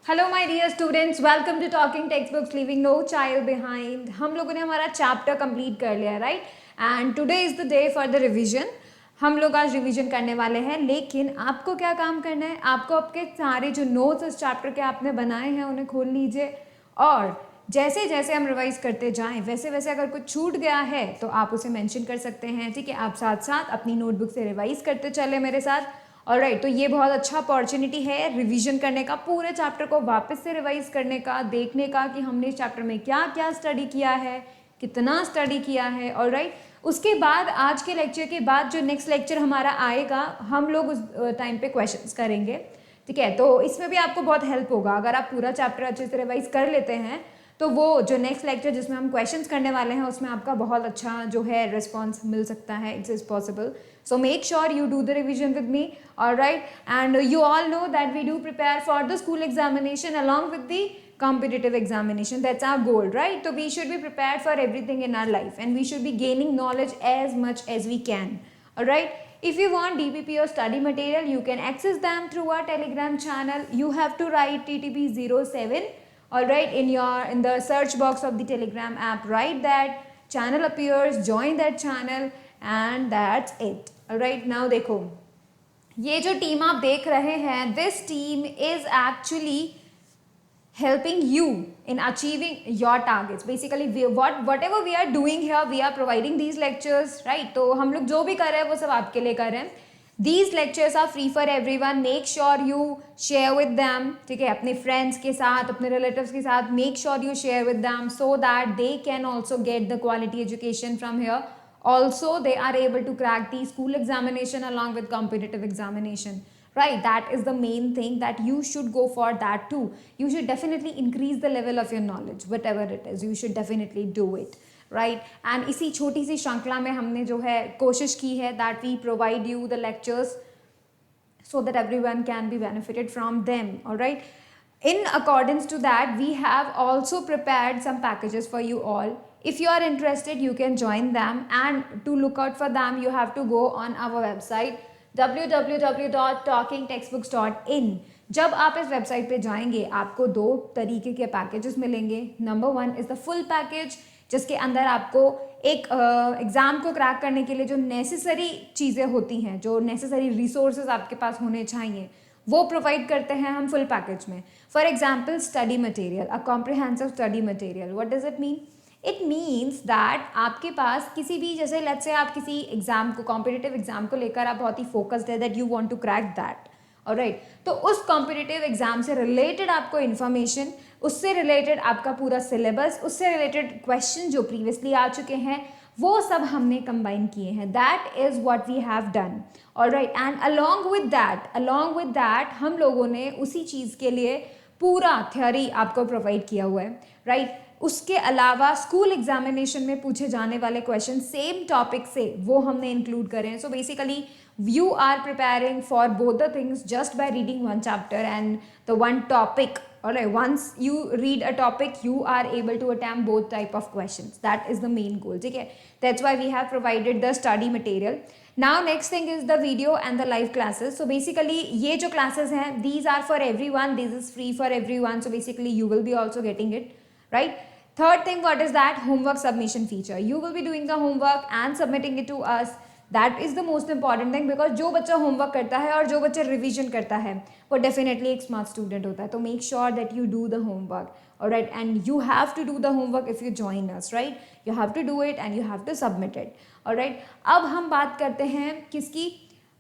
Hello my dear students, welcome to talking text books living no child behind. हम लोगों ने हमारा chapter complete कर लिया, right? And today is the day for the revision. हम लोग आज रिवीजन करने वाले हैं, लेकिन आपको क्या काम करना है? आपको आपके सारे जो नोट्स इस चैप्टर के आपने बनाए हैं उन्हें खोल लीजिए, और जैसे जैसे हम रिवाइज करते जाएं वैसे वैसे अगर कुछ छूट गया है तो आप उसे मेंशन कर सकते हैं, ठीक है? आप साथ साथ अपनी नोटबुक से रिवाइज करते चले मेरे साथ। ऑलराइट, तो ये बहुत अच्छा अपॉर्चुनिटी है रिवीजन करने का, पूरे चैप्टर को वापस से रिवाइज करने का, देखने का कि हमने इस चैप्टर में क्या क्या स्टडी किया है, कितना स्टडी किया है। ऑलराइट, उसके बाद आज के लेक्चर के बाद जो नेक्स्ट लेक्चर हमारा आएगा, हम लोग उस टाइम पे क्वेश्चंस करेंगे, ठीक है? तो इसमें भी आपको बहुत हेल्प होगा अगर आप पूरा चैप्टर अच्छे से रिवाइज कर लेते हैं, तो वो जो नेक्स्ट लेक्चर जिसमें हम क्वेश्चंस करने वाले हैं उसमें आपका बहुत अच्छा जो है रिस्पॉन्स मिल सकता है। It's is possible, so make sure you do the revision with me. All right, and you all know that we do prepare for the school examination along with the competitive examination. That's our goal, right? So we should be prepared for everything in our life, and we should be gaining knowledge as much as we can. All right, if you want DPP or study material, you can access them through our Telegram channel. You have to write TTP07. All right, in the search box of the Telegram app, write that channel appears, join that channel, and that's it. All right, now देखो, ये जो team आप देख रहे हैं, this team is actually helping you in achieving your targets. Basically whatever we are doing here, we are providing these lectures, right? तो हम लोग जो भी कर रहे हैं वो सब आपके लिए कर रहे हैं. These lectures are free for everyone. Make sure you share with them, ठीक है? अपने friends के साथ, अपने relatives के साथ make sure you share with them so that they can also get the quality education from here. Also, they are able to crack the school examination along with competitive examination. Right, that is the main thing, that you should go for that too. You should definitely increase the level of your knowledge, whatever it is. You should definitely do it, right? And इसी छोटी सी श्रृंखला में हमने जो है कोशिश की है that we provide you the lectures so that everyone can be benefited from them. All right, in accordance to that, we have also prepared some packages for you all. If you are interested, you can join them, and to look out for them, you have to go on our website www.talkingtextbooks.in. जब आप इस website पे जाएंगे आपको दो तरीके के packages मिलेंगे. Number 1 is the full package, जिसके अंदर आपको एक एग्ज़ाम को क्रैक करने के लिए जो नेसेसरी चीज़ें होती हैं, जो नेसेसरी रिसोर्सेज आपके पास होने चाहिए, वो प्रोवाइड करते हैं हम फुल पैकेज में. For example, study material, a comprehensive study material. What does it mean? It means that आपके पास किसी भी, जैसे लेट्स से आप किसी एग्जाम को, कॉम्पिटिटिव एग्जाम को लेकर आप बहुत ही फोकस्ड है, that you want to crack that. Alright, तो उस कॉम्पिटिटिव एग्जाम से रिलेटेड आपको इन्फॉर्मेशन, उससे रिलेटेड आपका पूरा सिलेबस, उससे रिलेटेड क्वेश्चन जो प्रीवियसली आ चुके हैं, वो सब हमने कंबाइन किए हैं. That is what we have done. Alright, and along with that हम लोगों ने उसी चीज़ के लिए पूरा थ्योरी आपको प्रोवाइड किया हुआ है, राइट? उसके अलावा स्कूल एग्जामिनेशन में पूछे जाने वाले क्वेश्चन सेम टॉपिक से वो हमने इंक्लूड करे हैं. So basically you are preparing for both the things just by reading one chapter and the one topic. Alright, once you read a topic, you are able to attempt both type of questions. That is the main goal. Okay, that's why we have provided the study material. Now next thing is the video and the live classes. So basically ये जो classes हैं, these are for everyone. This is free for everyone. So basically you will be also getting it, right? Third thing, what is that? Homework submission feature. You will be doing the homework and submitting it to us. That is the most important thing, because जो बच्चा homework करता है और जो बच्चा revision करता है वो डेफिनेटली एक स्मार्ट स्टूडेंट होता है. तो make sure that you do the homework. Alright, and you have to do the homework if you join us, right? You have to do it and you have to submit it. Alright, अब हम बात करते हैं किसकी,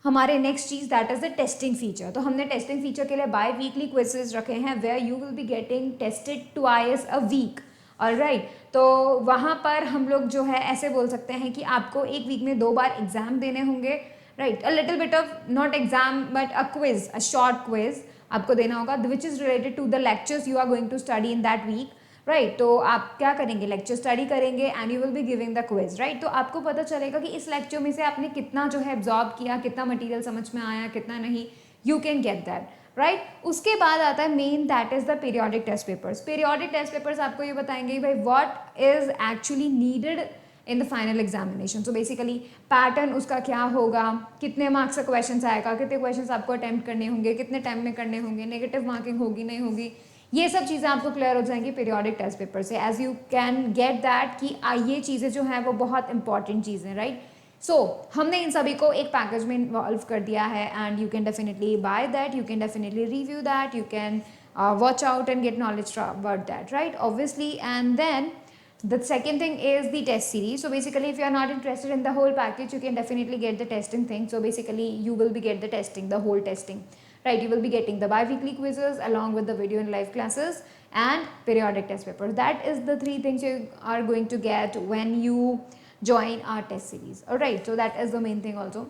हमारे next चीज़, that is the testing feature. तो हमने टेस्टिंग फीचर के लिए बाई वीकली क्विजेज रखे हैं, where you will be getting tested twice a week. Alright, तो वहाँ पर हम लोग जो है ऐसे बोल सकते हैं कि आपको एक वीक में 2 बार एग्जाम देने होंगे, right? A little bit of, not exam but a quiz, a short quiz आपको देना होगा, which is related to the lectures you are going to study in that week, right? तो आप क्या करेंगे, लेक्चर स्टडी करेंगे and you will be giving the quiz, right? तो आपको पता चलेगा कि इस लेक्चर में से आपने कितना जो है एब्जॉर्ब किया, कितना मटीरियल समझ में आया, कितना नहीं. You can get that, right? उसके बाद आता है main, that is the periodic test papers. Periodic test papers आपको ये बताएंगे भाई what is actually needed in the final examination. So basically pattern उसका क्या होगा, कितने मार्क्स का क्वेश्चन आएगा, कितने क्वेश्चन आपको अटैम्प्ट करने होंगे, कितने टाइम में करने होंगे, नेगेटिव मार्किंग होगी नहीं होगी, ये सब चीज़ें आपको क्लियर हो जाएंगी पीरियोडिक टेस्ट पेपर से, as you can get that कि ये चीज़ें जो हैं वो बहुत इंपॉर्टेंट चीज़ें, राइट। सो हमने इन सभी को एक पैकेज में इन्वॉल्व कर दिया है, and you can definitely by that, you can definitely review that, you can watch out and get knowledge about that, right, obviously. And then the second thing is the test series. So basically if you are not interested in the whole package, you can definitely get the testing thing. So basically you will be get the testing, the whole testing, right. You will be getting the bi-weekly quizzes along with the video and live classes and periodic test papers. That is the three things you are going to get when you join our test series, all right. So that is the main thing also.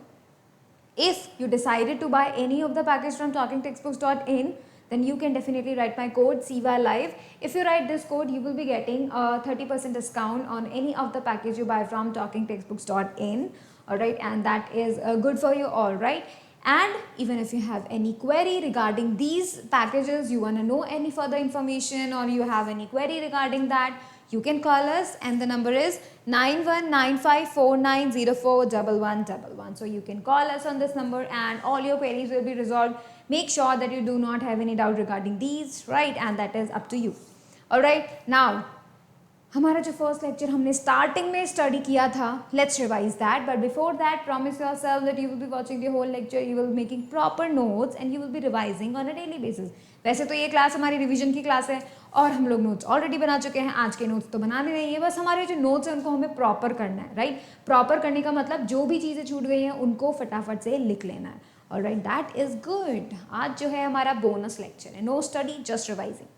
If you decided to buy any of the package from talkingtextbooks.in, then you can definitely write my code CVA Live. If you write this code, you will be getting a 30% discount on any of the package you buy from talkingtextbooks.in, all right, and that is good for you, all right. And even if you have any query regarding these packages, you want to know any further information, or you have any query regarding that, you can call us, and the number is 919549041111. So you can call us on this number and all your queries will be resolved. Make sure that you do not have any doubt regarding these, right, and that is up to you, all right. Now हमारा जो first lecture हमने starting में study किया था, let's revise that, but before that promise yourself that you will be watching the whole lecture, you will making proper notes and you will be revising on a daily basis. वैसे तो ये class हमारी revision की class है और हम लोग notes already बना चुके हैं, आज के नोट्स तो बनाने नहीं है, बस हमारे जो नोट्स हैं उनको हमें प्रॉपर करना है, राइट। प्रॉपर करने का मतलब जो भी चीज़ें छूट गई हैं उनको फटाफट से लिख लेना है, ऑलराइट, दैट इज़ गुड। आज जो है हमारा बोनस लेक्चर है, no study just revising,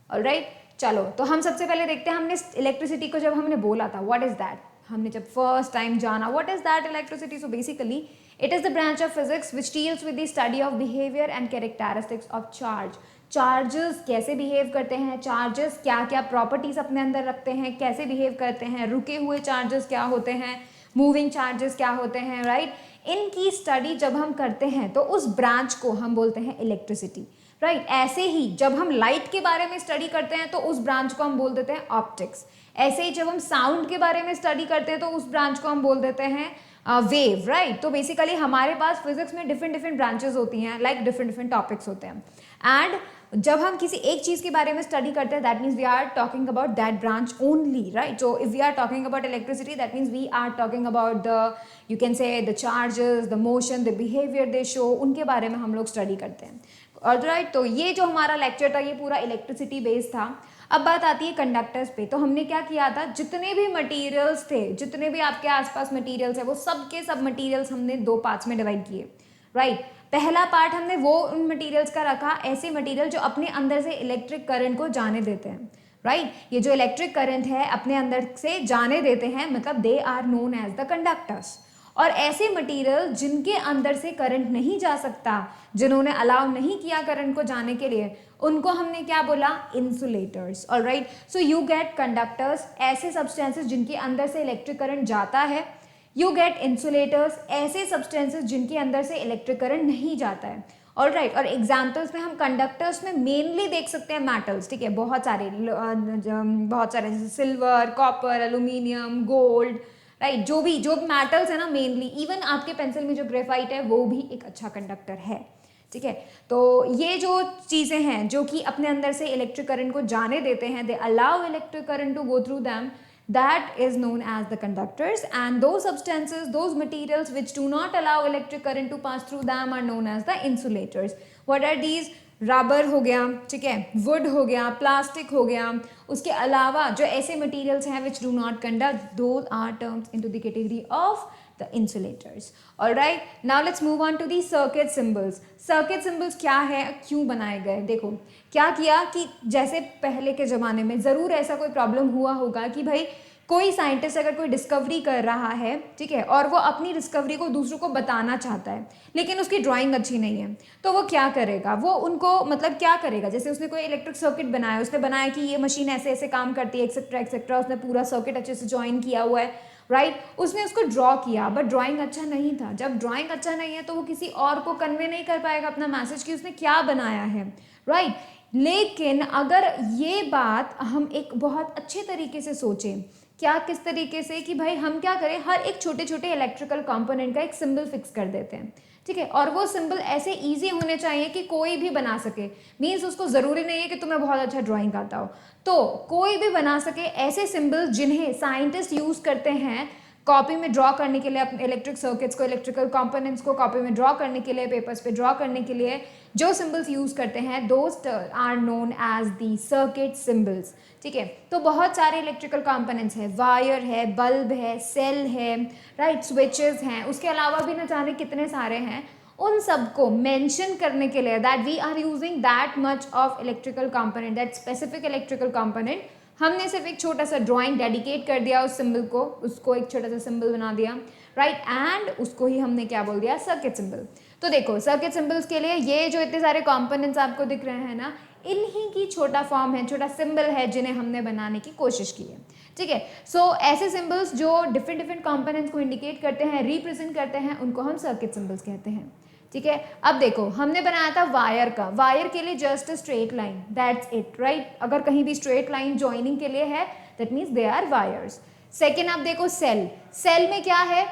alright. चलो तो हम सबसे पहले देखते हैं, हमने इलेक्ट्रिसिटी को जब हमने बोला था व्हाट इज दैट, हमने जब फर्स्ट टाइम जाना what is that electricity. So basically it is the branch of physics which deals with the study of behaviour and characteristics of charge. Charges कैसे बिहेव करते हैं, चार्जेस क्या क्या properties अपने अंदर रखते हैं, कैसे बिहेव करते हैं, रुके हुए चार्जेस क्या होते हैं, मूविंग चार्जेस क्या होते हैं, राइट। इनकी स्टडी जब हम करते हैं तो उस ब्रांच को हम बोलते हैं इलेक्ट्रिसिटी, राइट। ऐसे ही जब हम लाइट के बारे में स्टडी करते हैं तो उस ब्रांच को हम बोल देते हैं ऑप्टिक्स। ऐसे ही जब हम साउंड के बारे में स्टडी करते हैं तो उस ब्रांच को हम बोल देते हैं वेव, राइट। तो बेसिकली हमारे पास फिजिक्स में डिफरेंट डिफरेंट ब्रांचेस होती हैं, लाइक डिफरेंट डिफरेंट टॉपिक्स होते हैं, एंड जब हम किसी एक चीज़ के बारे में स्टडी करते हैं that means we are talking about that branch only, right. So if we are talking about electricity that means we are talking about the, you can say the charges, the motion, the behaviour they show, उनके बारे में हम लोग study करते हैं, alright. तो ये जो हमारा लेक्चर था ये पूरा इलेक्ट्रिसिटी बेस्ड था। अब बात आती है कंडक्टर्स पे, तो हमने क्या किया था, जितने भी मटेरियल्स थे, जितने भी आपके आसपास मटेरियल्स है, वो सब के सब मटेरियल्स हमने दो पार्ट्स में डिवाइड किए, राइट। पहला पार्ट हमने वो उन मटेरियल्स का रखा, ऐसे मटेरियल जो अपने अंदर से इलेक्ट्रिक करंट को जाने देते हैं, राइट। ये जो इलेक्ट्रिक करंट है अपने अंदर से जाने देते हैं, मतलब they are known as the conductors. और ऐसे मटेरियल जिनके अंदर से करंट नहीं जा सकता, जिन्होंने अलाउ नहीं किया करंट को जाने के लिए, उनको हमने क्या बोला, insulators, alright. So you get conductors, ऐसे सब्सटेंसेस जिनके अंदर से इलेक्ट्रिक करंट जाता है, यू गेट इंसुलेटर्स, ऐसे सब्सटेंसेस जिनके अंदर से इलेक्ट्रिक करंट नहीं जाता है, ऑलराइट। और एग्जाम्पल्स में हम कंडक्टर्स में मेनली देख सकते हैं मेटल्स, ठीक है, बहुत सारे जैसे silver, copper, aluminium, gold, right. जो भी मेटल्स है ना मेनली, इवन आपके पेंसिल में जो ग्रेफाइट है वो भी एक अच्छा कंडक्टर है, ठीक है। तो ये जो चीज़ें हैं जो कि अपने अंदर से इलेक्ट्रिक करंट को जाने देते हैं, they allow electric current to go through them, that is known as the conductors, and those substances, those materials which do not allow electric current to pass through them are known as the insulators. What are these? Rubber हो गया, ठीक है, would हो गया, plastic हो गया, उसके अलावा जो ऐसे मटेरियल्स हैं which do not conduct, those are terms into the category of the insulators, alright. Now let's move on to the circuit symbols. Circuit symbols क्या है, क्यों बनाए गए, देखो क्या किया कि जैसे पहले के ज़माने में ज़रूर ऐसा कोई प्रॉब्लम हुआ होगा कि भाई कोई साइंटिस्ट अगर कोई डिस्कवरी कर रहा है, ठीक है, और वो अपनी डिस्कवरी को दूसरों को बताना चाहता है लेकिन उसकी ड्राइंग अच्छी नहीं है, तो वो क्या करेगा, वो उनको मतलब क्या करेगा, जैसे उसने कोई इलेक्ट्रिक सर्किट बनाया, उसने बनाया कि ये मशीन ऐसे ऐसे काम करती है एक्सेट्रा एक्सेट्रा, उसने पूरा सर्किट अच्छे से ज्वाइन किया हुआ है, राइट। उसने उसको ड्रॉ किया बट ड्राइंग अच्छा नहीं था। जब ड्राइंग अच्छा नहीं है तो वो किसी और को कन्वे नहीं कर पाएगा अपना मैसेज कि उसने क्या बनाया है, राइट। लेकिन अगर ये बात हम एक बहुत अच्छे तरीके से सोचें क्या किस तरीके से कि भाई हम क्या करें, हर एक छोटे छोटे इलेक्ट्रिकल कंपोनेंट का एक सिंबल फिक्स कर देते हैं, ठीक है, और वो सिंबल ऐसे इजी होने चाहिए कि कोई भी बना सके। मीन्स उसको ज़रूरी नहीं है कि तुम्हें बहुत अच्छा ड्राइंग आता हो, तो कोई भी बना सके ऐसे सिंबल जिन्हें साइंटिस्ट यूज़ करते हैं कॉपी में ड्रॉ करने के लिए, अपने इलेक्ट्रिक सर्किट्स को, इलेक्ट्रिकल कंपोनेंट्स को कॉपी में ड्रॉ करने के लिए, पेपर्स पे ड्रॉ करने के लिए जो सिंबल्स यूज़ करते हैं, those are known as the circuit symbols, ठीक है। तो बहुत सारे इलेक्ट्रिकल कंपोनेंट्स हैं, वायर है, बल्ब है, सेल है, राइट, स्विचेस हैं, उसके अलावा भी न जाने कितने सारे हैं। उन सबको मेंशन करने के लिए that we are using that much of electrical component, that specific electrical component, हमने सिर्फ एक छोटा सा ड्राइंग डेडिकेट कर दिया उस सिंबल को, उसको एक छोटा सा सिंबल बना दिया, राइट, एंड उसको ही हमने क्या बोल दिया, सर्किट सिंबल। तो देखो सर्किट सिंबल्स के लिए ये जो इतने सारे कंपोनेंट्स आपको दिख रहे हैं ना, इन्हीं की छोटा फॉर्म है, छोटा सिंबल है जिन्हें हमने बनाने की कोशिश की है, ठीक है। सो ऐसे सिंबल्स जो डिफरेंट डिफरेंट कंपोनेंट्स को इंडिकेट करते हैं, रिप्रेजेंट करते हैं, उनको हम सर्किट सिंबल्स कहते हैं, ठीक है। अब देखो हमने बनाया था वायर का, वायर के लिए just a straight line, that's it, right. अगर कहीं भी स्ट्रेट लाइन जॉइनिंग के लिए है that means they are wires. Second आप देखो सेल, सेल में क्या है,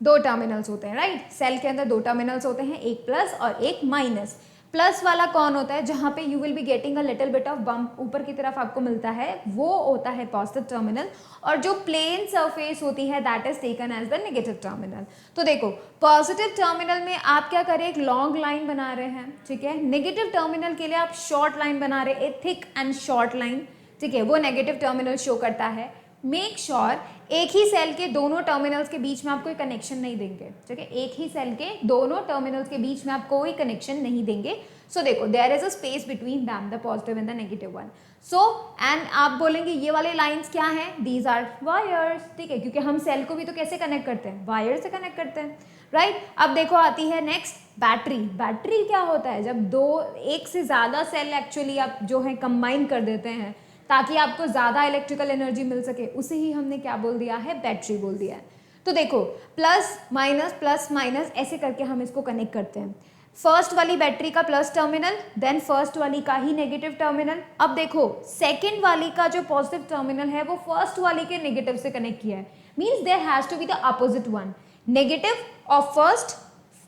दो टर्मिनल्स होते हैं, राइट। सेल के अंदर दो टर्मिनल्स होते हैं, एक प्लस और एक माइनस। प्लस वाला कौन होता है, जहाँ पे you will be getting a little bit of bump ऊपर की तरफ आपको मिलता है, वो होता है पॉजिटिव टर्मिनल, और जो प्लेन सरफेस होती है that is taken as the negative terminal. तो देखो पॉजिटिव टर्मिनल में आप क्या करें, एक लॉन्ग लाइन बना रहे हैं, ठीक है। नेगेटिव टर्मिनल के लिए आप शॉर्ट लाइन बना रहे हैं, ए थिक एंड शॉर्ट लाइन, ठीक है, वो नेगेटिव टर्मिनल शो करता है। मेक श्योर एक ही सेल के दोनों टर्मिनल्स के बीच में आप कोई कनेक्शन नहीं देंगे, ठीक है, एक ही सेल के दोनों टर्मिनल्स के बीच में आप कोई कनेक्शन नहीं देंगे। सो देखो there is a space between them, the positive and the negative one. So and आप बोलेंगे ये वाले लाइंस क्या हैं, दीज आर वायर्स, ठीक है, क्योंकि हम सेल को भी तो कैसे कनेक्ट करते हैं, वायर से कनेक्ट करते हैं, राइट। अब देखो आती है नेक्स्ट बैटरी। बैटरी क्या होता है, जब दो एक से ज़्यादा सेल एक्चुअली आप जो है कंबाइन कर देते हैं ताकि आपको ज़्यादा इलेक्ट्रिकल एनर्जी मिल सके, उसे ही हमने क्या बोल दिया है, बैटरी बोल दिया है। तो देखो प्लस माइनस ऐसे करके हम इसको कनेक्ट करते हैं। फर्स्ट वाली बैटरी का प्लस टर्मिनल, देन फर्स्ट वाली का ही नेगेटिव टर्मिनल। अब देखो सेकेंड वाली का जो पॉजिटिव टर्मिनल है वो फर्स्ट वाली के नेगेटिव से कनेक्ट किया है, means there has to be the opposite one, negative of first,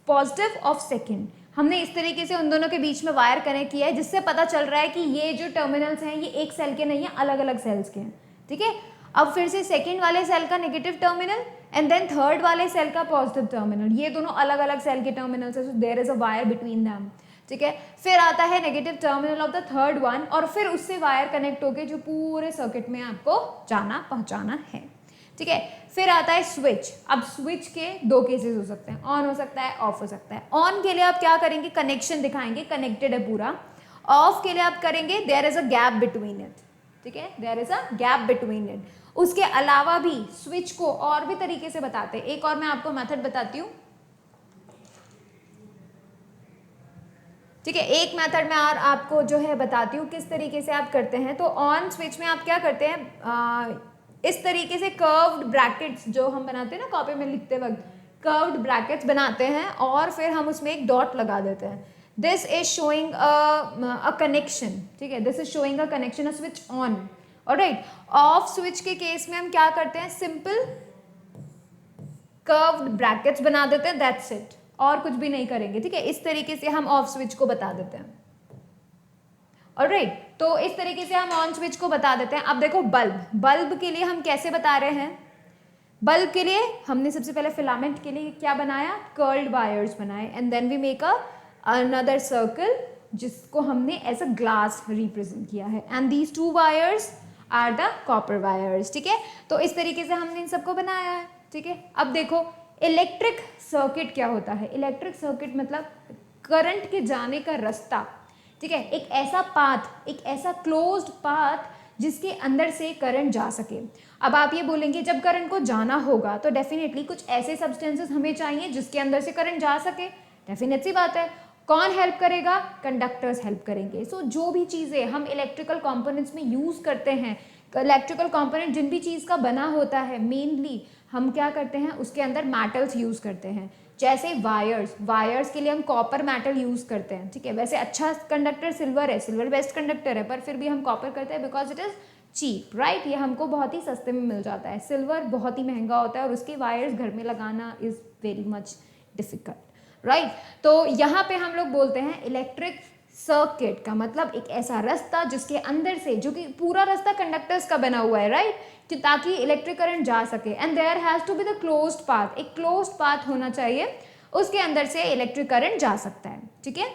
positive of second. हमने इस तरीके से उन दोनों के बीच में वायर कनेक्ट किया है, जिससे पता चल रहा है कि ये जो टर्मिनल्स हैं ये एक सेल के नहीं है, अलग अलग सेल्स के हैं, ठीक है। अब फिर से सेकेंड वाले सेल का negative terminal and then third वाले सेल का पॉजिटिव टर्मिनल, ये दोनों अलग अलग सेल के टर्मिनल्स है, so there is a wire between them, ठीक है। फिर आता है negative terminal of the third one, और फिर उससे वायर कनेक्ट होके जो पूरे सर्किट में आपको जाना पहुंचाना है, ठीक है। फिर आता है स्विच। अब स्विच के दो केसेस हो सकते हैं, ऑन हो सकता है, ऑफ हो सकता है। ऑन के लिए आप क्या करेंगे, कनेक्शन दिखाएंगे, कनेक्टेड है पूरा। ऑफ के लिए आप करेंगे there is a gap between it, ठीक है, there is a gap between it. उसके अलावा भी स्विच को और भी तरीके से बताते हैं, एक और मैं आपको मेथड बताती हूँ, ठीक है। एक मेथड में और आपको जो है बताती हूँ किस तरीके से आप करते हैं। तो ऑन स्विच में आप क्या करते हैं, इस तरीके से कर्व्ड ब्रैकेट्स जो हम बनाते हैं ना कॉपी में लिखते वक्त, कर्व्ड ब्रैकेट्स बनाते हैं और फिर हम उसमें एक डॉट लगा देते हैं। This is showing a connection, ठीक है, this is showing a connection, a switch on, alright. Off switch के केस में हम क्या करते हैं, सिंपल कर्व्ड ब्रैकेट्स बना देते हैं, दैट्स इट, और कुछ भी नहीं करेंगे, ठीक है। इस तरीके से हम ऑफ स्विच को बता देते हैं, ऑलराइट। तो इस तरीके से हम ऑन स्विच को बता देते हैं। अब देखो बल्ब, बल्ब के लिए हम कैसे बता रहे हैं, बल्ब के लिए हमने सबसे पहले फिलामेंट के लिए क्या बनाया, कर्ल्ड वायर्स बनाए, and then we make another circle जिसको हमने एज अ ग्लास रिप्रेजेंट किया है, and these two wires are the copper wires, ठीक है। तो इस तरीके से हमने इन सबको बनाया है, ठीक है। अब देखो इलेक्ट्रिक सर्किट क्या होता है, इलेक्ट्रिक सर्किट मतलब करंट के जाने का रास्ता, ठीक है, एक ऐसा पाथ, एक ऐसा क्लोज्ड पाथ जिसके अंदर से करंट जा सके। अब आप ये बोलेंगे जब करंट को जाना होगा तो डेफिनेटली कुछ ऐसे सब्सटेंसेस हमें चाहिए जिसके अंदर से करंट जा सके, डेफिनेट सी बात है। कौन हेल्प करेगा, कंडक्टर्स हेल्प करेंगे। सो जो भी चीज़ें हम इलेक्ट्रिकल कंपोनेंट्स में यूज़ करते हैं, इलेक्ट्रिकल कंपोनेंट जिन भी चीज़ का बना होता है मेनली हम क्या करते हैं उसके अंदर मेटल्स यूज़ करते हैं, जैसे वायर्स, वायर्स के लिए हम कॉपर मेटल यूज़ करते हैं, ठीक है। वैसे अच्छा कंडक्टर सिल्वर है, सिल्वर बेस्ट कंडक्टर है, पर फिर भी हम कॉपर करते हैं because it is cheap, right. ये हमको बहुत ही सस्ते में मिल जाता है। सिल्वर बहुत ही महंगा होता है और उसके वायर्स घर में लगाना is very much difficult, right. तो यहाँ पे हम लोग बोलते हैं इलेक्ट्रिक सर्किट का मतलब एक ऐसा रास्ता जिसके अंदर से, जो कि पूरा रास्ता कंडक्टर्स का बना हुआ है, राइट, कि ताकि इलेक्ट्रिक करंट जा सके। And there has to be the closed path, एक क्लोज्ड पाथ होना चाहिए, उसके अंदर से इलेक्ट्रिक करंट जा सकता है, ठीक है।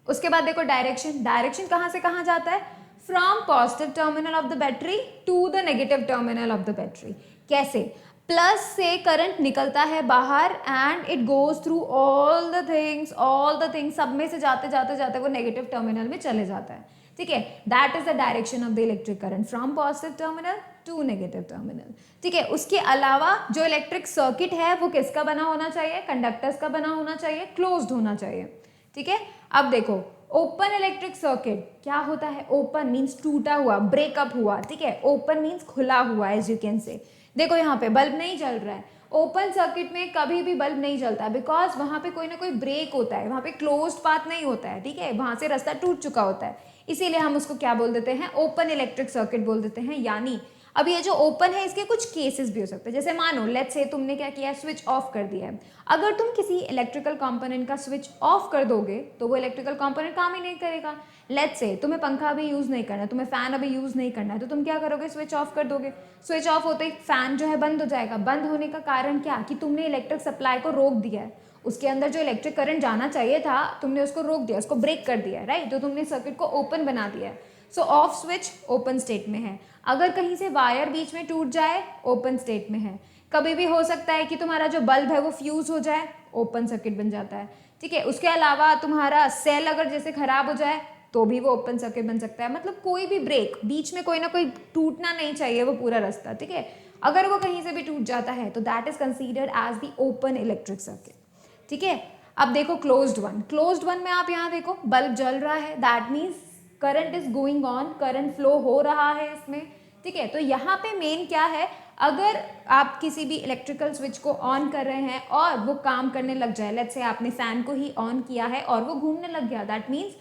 उसके बाद देखो डायरेक्शन, डायरेक्शन कहाँ से कहाँ जाता है, from positive terminal of the battery to the negative terminal of the battery. कैसे, प्लस से करंट निकलता है बाहर and it goes through all the things, सब में से जाते जाते जाते वो नेगेटिव टर्मिनल में चले जाता है, ठीक है। That is the direction of the electric current from positive terminal to negative terminal, ठीक है। उसके अलावा जो इलेक्ट्रिक सर्किट है वो किसका बना होना चाहिए, कंडक्टर्स का बना होना चाहिए, क्लोज्ड होना चाहिए, ठीक है। अब देखो ओपन इलेक्ट्रिक सर्किट क्या होता है, ओपन मीन्स टूटा हुआ, ब्रेकअप हुआ, ठीक है। ओपन मीन्स खुला हुआ, एज यू कैन से। देखो यहाँ पे बल्ब नहीं जल रहा है, ओपन सर्किट में कभी भी बल्ब नहीं जलता बिकॉज वहाँ पे कोई ना कोई ब्रेक होता है, वहाँ पे क्लोज्ड पाथ नहीं होता है, ठीक है, वहाँ से रास्ता टूट चुका होता है, इसीलिए हम उसको क्या बोल देते हैं, ओपन इलेक्ट्रिक सर्किट बोल देते हैं। यानी अब ये जो ओपन है इसके कुछ केसेस भी हो सकते हैं, जैसे मानो लेट्स से तुमने क्या किया, स्विच ऑफ कर दिया है। अगर तुम किसी इलेक्ट्रिकल कंपोनेंट का स्विच ऑफ कर दोगे तो वो इलेक्ट्रिकल कंपोनेंट काम ही नहीं करेगा। लेट्स से तुम्हें पंखा भी यूज़ नहीं करना है, तुम्हें फ़ैन अभी यूज़ नहीं करना है, तो तुम क्या करोगे, स्विच ऑफ कर दोगे। स्विच ऑफ होते ही फ़ैन जो है बंद हो जाएगा। बंद होने का कारण क्या, कि तुमने इलेक्ट्रिक सप्लाई को रोक दिया है, उसके अंदर जो इलेक्ट्रिक करंट जाना चाहिए था तुमने उसको रोक दिया, उसको ब्रेक कर दिया, राइट। तो तुमने सर्किट को ओपन बना दिया है। सो ऑफ स्विच ओपन स्टेट में है। अगर कहीं से वायर बीच में टूट जाए, ओपन स्टेट में है। कभी भी हो सकता है कि तुम्हारा जो बल्ब है वो फ्यूज हो जाए, ओपन सर्किट बन जाता है, ठीक है। उसके अलावा तुम्हारा सेल अगर जैसे खराब हो जाए तो भी वो ओपन सर्किट बन सकता है। मतलब कोई भी ब्रेक, बीच में कोई ना कोई टूटना नहीं चाहिए वो पूरा रास्ता, ठीक है। अगर वो कहीं से भी टूट जाता है तो that is considered as the open electric circuit, ठीक है। अब देखो क्लोज्ड वन, क्लोज्ड वन में आप यहाँ देखो बल्ब जल रहा है, that means current is going on, current flow हो रहा है इसमें, ठीक है। तो यहाँ पे मेन क्या है, अगर आप किसी भी इलेक्ट्रिकल स्विच को ऑन कर रहे हैं और वो काम करने लग जाए, लेट्स से आपने फैन को ही ऑन किया है और वो घूमने लग गया, दैट मीन्स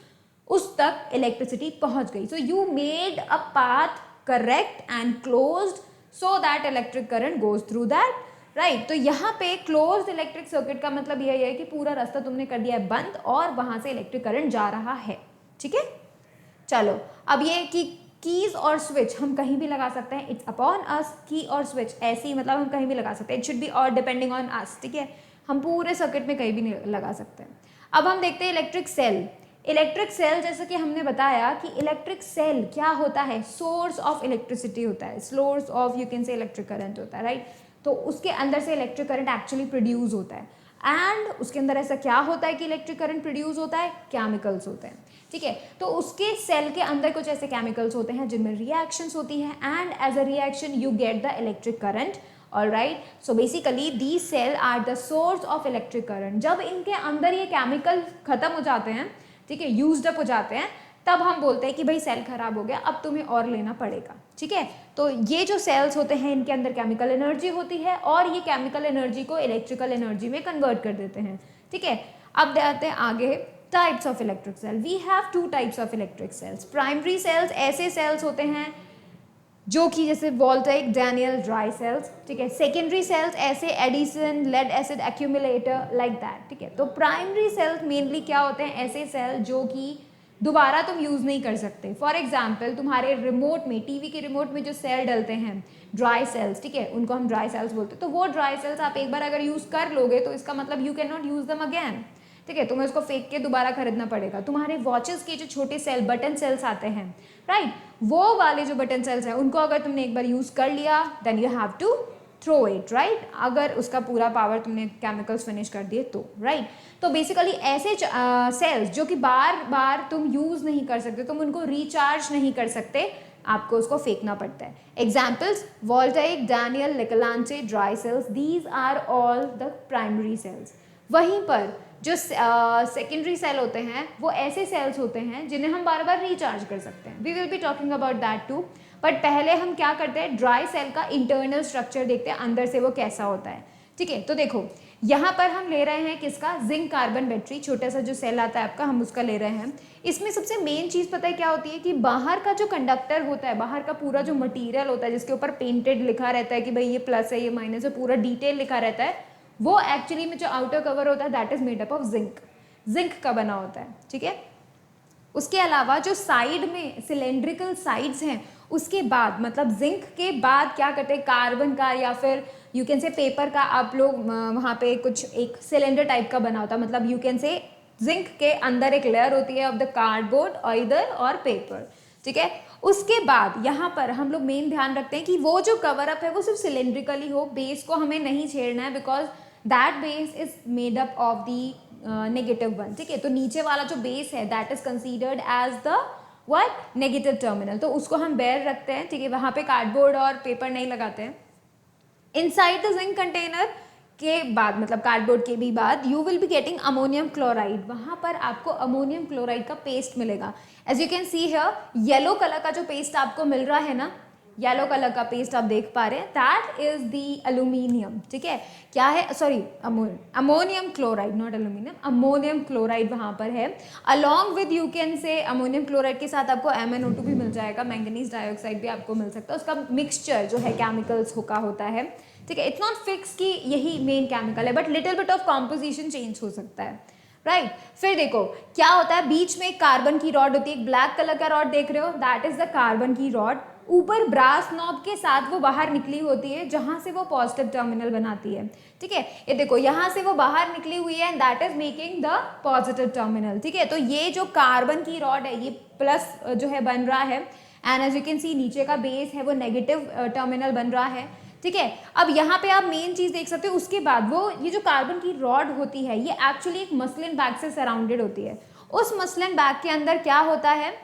उस तक इलेक्ट्रिसिटी पहुंच गई। So you made a path correct and closed so that electric current goes through that, right. तो यहाँ पे क्लोज्ड इलेक्ट्रिक सर्किट का मतलब यही है कि पूरा रास्ता तुमने कर दिया है बंद और वहां से इलेक्ट्रिक करंट जा रहा है, ठीक है। चलो अब ये कि कीज और स्विच हम कहीं भी लगा सकते हैं, इट्स अपॉन अस। की और स्विच ऐसी मतलब हम कहीं भी लगा सकते हैं, इट शुड बी और डिपेंडिंग ऑन अस, ठीक है। हम पूरे सर्किट में कहीं भी नहीं लगा सकते हैं। अब हम देखते हैं इलेक्ट्रिक सेल। इलेक्ट्रिक सेल जैसे कि हमने बताया कि इलेक्ट्रिक सेल क्या होता है, सोर्स ऑफ इलेक्ट्रिसिटी होता है, सोर्स ऑफ यू कैन से इलेक्ट्रिक करंट होता है, राइट। तो उसके अंदर से इलेक्ट्रिक करंट एक्चुअली प्रोड्यूस होता है एंड उसके अंदर ऐसा क्या होता है कि इलेक्ट्रिक करंट प्रोड्यूस होता है, केमिकल्स होते हैं, ठीक है। तो उसके सेल के अंदर कुछ ऐसे केमिकल्स होते हैं जिनमें रिएक्शंस होती हैं and as a reaction you get the electric current, alright. So basically the cell are the source of electric current. जब इनके अंदर ये केमिकल खत्म हो जाते हैं, ठीक है, यूज्ड अप हो जाते हैं, तब हम बोलते हैं कि भाई सेल खराब हो गया, अब तुम्हें और लेना पड़ेगा, ठीक है। तो ये जो सेल्स होते हैं इनके अंदर केमिकल एनर्जी होती है और ये केमिकल एनर्जी को इलेक्ट्रिकल एनर्जी में कन्वर्ट कर देते हैं, ठीक है। अब देखते हैं आगे types of electric cell. We have two types of electric cells. Primary cells ऐसे सेल्स होते हैं जो कि जैसे वोल्टेइक डैनियल ड्राई सेल्स, ठीक है। सेकेंडरी सेल्स ऐसे Edison lead acid accumulator like that, ठीक है। तो प्राइमरी सेल्स मेनली क्या होते हैं, ऐसे सेल जो कि दोबारा तुम यूज़ नहीं कर सकते। फॉर एग्जाम्पल तुम्हारे रिमोट में, टीवी के रिमोट में जो सेल डलते हैं ड्राई सेल्स, ठीक है, उनको हम ड्राई सेल्स बोलते हैं। तो वो ड्राई सेल्स आप एक बार अगर यूज़ कर लोगे तो इसका मतलब यू कैन नॉट यूज़ दम अगैन, ठीक है, तुम्हें उसको फेंक के दोबारा खरीदना पड़ेगा। तुम्हारे वॉचेस के जो छोटे सेल बटन सेल्स आते हैं, राइट, वो वाले जो बटन सेल्स हैं उनको अगर तुमने एक बार यूज़ कर लिया then you have to throw it, right, अगर उसका पूरा पावर तुमने केमिकल्स फिनिश कर दिए तो, राइट। तो बेसिकली ऐसे सेल्स जो कि बार बार तुम यूज़ नहीं कर सकते, तुम उनको रिचार्ज नहीं कर सकते, आपको उसको फेंकना पड़ता है। एग्जाम्पल्स वोल्टेइक डैनियल निकोलांचे dry cells, these are all the primary cells. वहीं पर जो सेकेंडरी सेल होते हैं वो ऐसे सेल्स होते हैं जिन्हें हम बार बार रिचार्ज कर सकते हैं। We will be talking about that too, but पहले हम क्या करते हैं, ड्राई सेल का इंटरनल स्ट्रक्चर देखते हैं, अंदर से वो कैसा होता है, ठीक है। तो देखो यहाँ पर हम ले रहे हैं किसका, जिंक कार्बन बैटरी, छोटा सा जो सेल आता है आपका, हम उसका ले रहे हैं। इसमें सबसे मेन चीज़ पता है क्या होती है कि बाहर का जो कंडक्टर होता है, बाहर का पूरा जो मटेरियल होता है जिसके ऊपर पेंटेड लिखा रहता है कि भाई ये प्लस है ये माइनस है, पूरा डिटेल लिखा रहता है, वो एक्चुअली में जो आउटर कवर होता है that is made up of zinc, zinc का बना होता है, ठीक है। उसके अलावा जो साइड में सिलेंड्रिकल साइड्स हैं, उसके बाद मतलब जिंक के बाद क्या करते हैं, कार्बन का या फिर यू कैन से पेपर का, आप लोग वहाँ पे कुछ एक सिलेंडर टाइप का बना होता है, मतलब यू कैन से जिंक के अंदर एक लेयर होती है ऑफ द कार्डबोर्ड ऑइदर और पेपर, ठीक है। उसके बाद यहाँ पर हम लोग मेन ध्यान रखते हैं कि वो जो कवर अप है वो सिर्फ सिलेंड्रिकली हो, बेस को हमें नहीं छेड़ना है, because that base is made up of the negative one, ठीक है। तो नीचे वाला जो बेस है that is considered as the what, negative terminal, तो उसको हम बेयर रखते हैं, ठीक है। वहाँ पे कार्डबोर्ड और पेपर नहीं लगाते हैं। इनसाइड द जिंक कंटेनर के बाद, मतलब कार्डबोर्ड के भी बाद, you will be getting ammonium chloride, वहाँ पर आपको अमोनियम क्लोराइड का पेस्ट मिलेगा। As you can see here, yellow colour का जो पेस्ट आपको मिल रहा है ना, येलो कलर का पेस्ट आप देख पा रहे हैं, दैट इज दी एल्यूमिनियम, ठीक है। क्या है, sorry ammonium chloride, not aluminium, ammonium chloride वहाँ पर है। अलॉन्ग विद यू कैन से अमोनियम क्लोराइड के साथ आपको MnO2 भी मिल जाएगा, मैंगनीज डाइऑक्साइड भी आपको मिल सकता है, उसका मिक्सचर जो है केमिकल्स का होता है, ठीक है। इट्स नॉट फिक्स कि यही मेन केमिकल है, but little bit of composition change हो सकता है, राइट। फिर देखो क्या होता है, बीच में एक कार्बन की रॉड होती है, एक ब्लैक कलर का रॉड देख रहे हो, दैट इज द कार्बन की रॉड, ऊपर ब्रास नॉब के साथ वो बाहर निकली होती है, जहां से वो पॉजिटिव टर्मिनल बनाती है, ठीक है। ये देखो यहाँ से वो बाहर निकली हुई है and that is making the positive terminal, ठीक है। तो ये जो कार्बन की रॉड है ये प्लस जो है बन रहा है, and as you can see नीचे का बेस है वो नेगेटिव टर्मिनल बन रहा है, ठीक है। अब यहाँ पे आप मेन चीज देख सकते हो, उसके बाद वो ये जो कार्बन की रॉड होती है ये एक्चुअली एक मसलिन बैग से सराउंडेड होती है। उस मसलिन बैग के अंदर क्या होता है,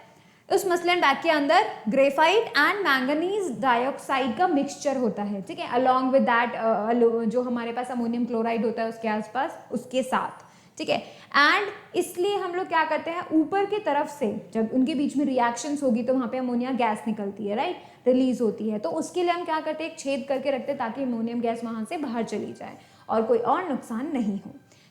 उस मसलिन बैग के अंदर ग्रेफाइट एंड मैंगनीज डाइऑक्साइड का मिक्सचर होता है, ठीक है, अलॉन्ग विद दैट जो हमारे पास अमोनियम क्लोराइड होता है उसके आसपास, उसके साथ, ठीक है। एंड इसलिए हम लोग क्या करते हैं, ऊपर की तरफ से जब उनके बीच में रिएक्शंस होगी तो वहाँ पे अमोनिया गैस निकलती है, राइट, रिलीज होती है, तो उसके लिए हम क्या करते हैं, एक छेद करके रखते हैं ताकि अमोनियम गैस वहाँ से बाहर चली जाए और कोई और नुकसान नहीं हो,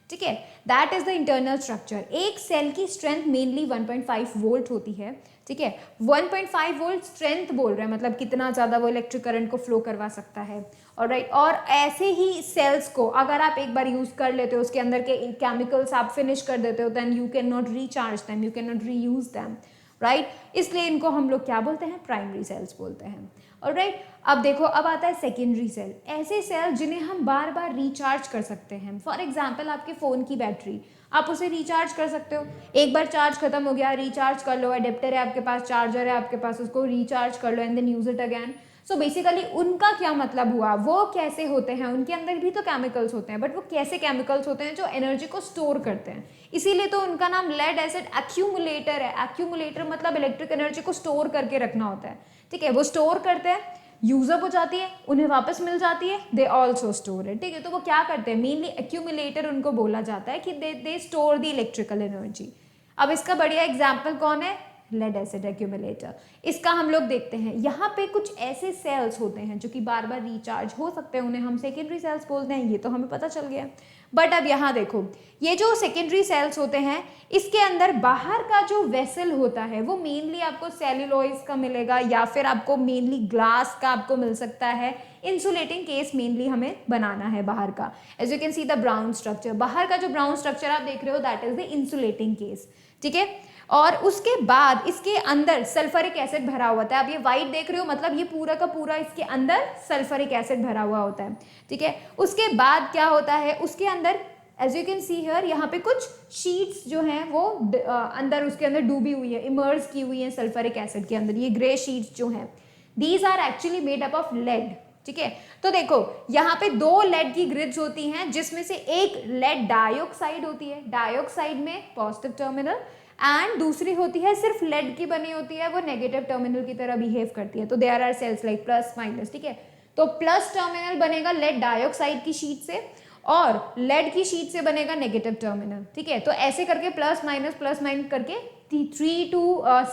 ठीक है। That is the internal structure. एक सेल की स्ट्रेंथ मेनली 1.5 वोल्ट होती है, ठीक है। 1.5 वोल्ट स्ट्रेंथ बोल रहे हैं, मतलब कितना ज़्यादा वो इलेक्ट्रिक करंट को फ्लो करवा सकता है, ऑलराइट। और ऐसे ही सेल्स को अगर आप एक बार यूज़ कर लेते हो, उसके अंदर के केमिकल्स आप फिनिश कर देते हो, then you can not recharge them, you can not reuse them, right. इसलिए इनको हम लोग क्या बोलते हैं, प्राइमरी सेल्स बोलते हैं, ऑलराइट। अब देखो, अब आता है सेकेंडरी सेल, ऐसे सेल जिन्हें हम बार बार रिचार्ज कर सकते हैं। फॉर एग्जाम्पल आपके फ़ोन की बैटरी, आप उसे रिचार्ज कर सकते हो, एक बार चार्ज खत्म हो गया रिचार्ज कर लो, अडेप्टर है आपके पास, चार्जर है आपके पास, उसको रिचार्ज कर लो and then use it again. So basically उनका क्या मतलब हुआ, वो कैसे होते हैं, उनके अंदर भी तो केमिकल्स होते हैं, बट वो कैसे केमिकल्स होते हैं जो एनर्जी को स्टोर करते हैं, इसीलिए तो उनका नाम लेड एसिड एक्यूमुलेटर है। एक्यूमुलेटर मतलब इलेक्ट्रिक एनर्जी को स्टोर करके रखना होता है, ठीक है। वो स्टोर करते हैं, यूजअप हो जाती है, उन्हें वापस मिल जाती है, दे ऑल्सो स्टोर है, ठीक है। तो वो क्या करते हैं, मेनली एक्यूमुलेटर उनको बोला जाता है कि they store the electrical energy. अब इसका बढ़िया एग्जाम्पल कौन है, लेड एसिड एक्यूमुलेटर। इसका हम लोग देखते हैं, यहाँ पे कुछ ऐसे सेल्स होते हैं जो कि बार बार रिचार्ज हो सकते हैं, उन्हें हम सेकेंडरी सेल्स बोलते हैं, ये तो हमें पता चल गया। बट अब यहाँ देखो, ये जो सेकेंडरी सेल्स होते हैं इसके अंदर बाहर का जो वेसल होता है वो मेनली आपको सेल्यूलोइड का मिलेगा, या फिर आपको मेनली ग्लास का आपको मिल सकता है। इंसुलेटिंग केस मेनली हमें बनाना है बाहर का। As you can see the brown structure, बाहर का जो ब्राउन स्ट्रक्चर आप देख रहे हो that is the insulating case, ठीक है। और उसके बाद इसके अंदर सल्फरिक एसिड भरा हुआ था, आप ये व्हाइट देख रहे हो, मतलब ये पूरा का पूरा इसके अंदर सल्फरिक एसिड भरा हुआ होता है, ठीक है। उसके बाद क्या होता है, उसके अंदर as you can see here यहाँ पे कुछ शीट्स जो हैं वो अंदर उसके अंदर डूबी हुई है, इमर्ज की हुई है सल्फरिक एसिड के अंदर। ये ग्रे शीट्स जो हैं these are actually made up of lead, ठीक है। तो देखो यहाँ पे दो लेड की ग्रिड्स होती हैं, जिसमें से एक लेड डाइऑक्साइड होती है, डाइऑक्साइड में पॉजिटिव टर्मिनल, एंड दूसरी होती है सिर्फ लेड की बनी होती है, वो नेगेटिव टर्मिनल की तरह बिहेव करती है। तो there are cells like plus minus, ठीक है। तो प्लस टर्मिनल बनेगा लेड डाइऑक्साइड की शीट से, और लेड की शीट से बनेगा नेगेटिव टर्मिनल, ठीक है। तो ऐसे करके प्लस माइनस करके 3 to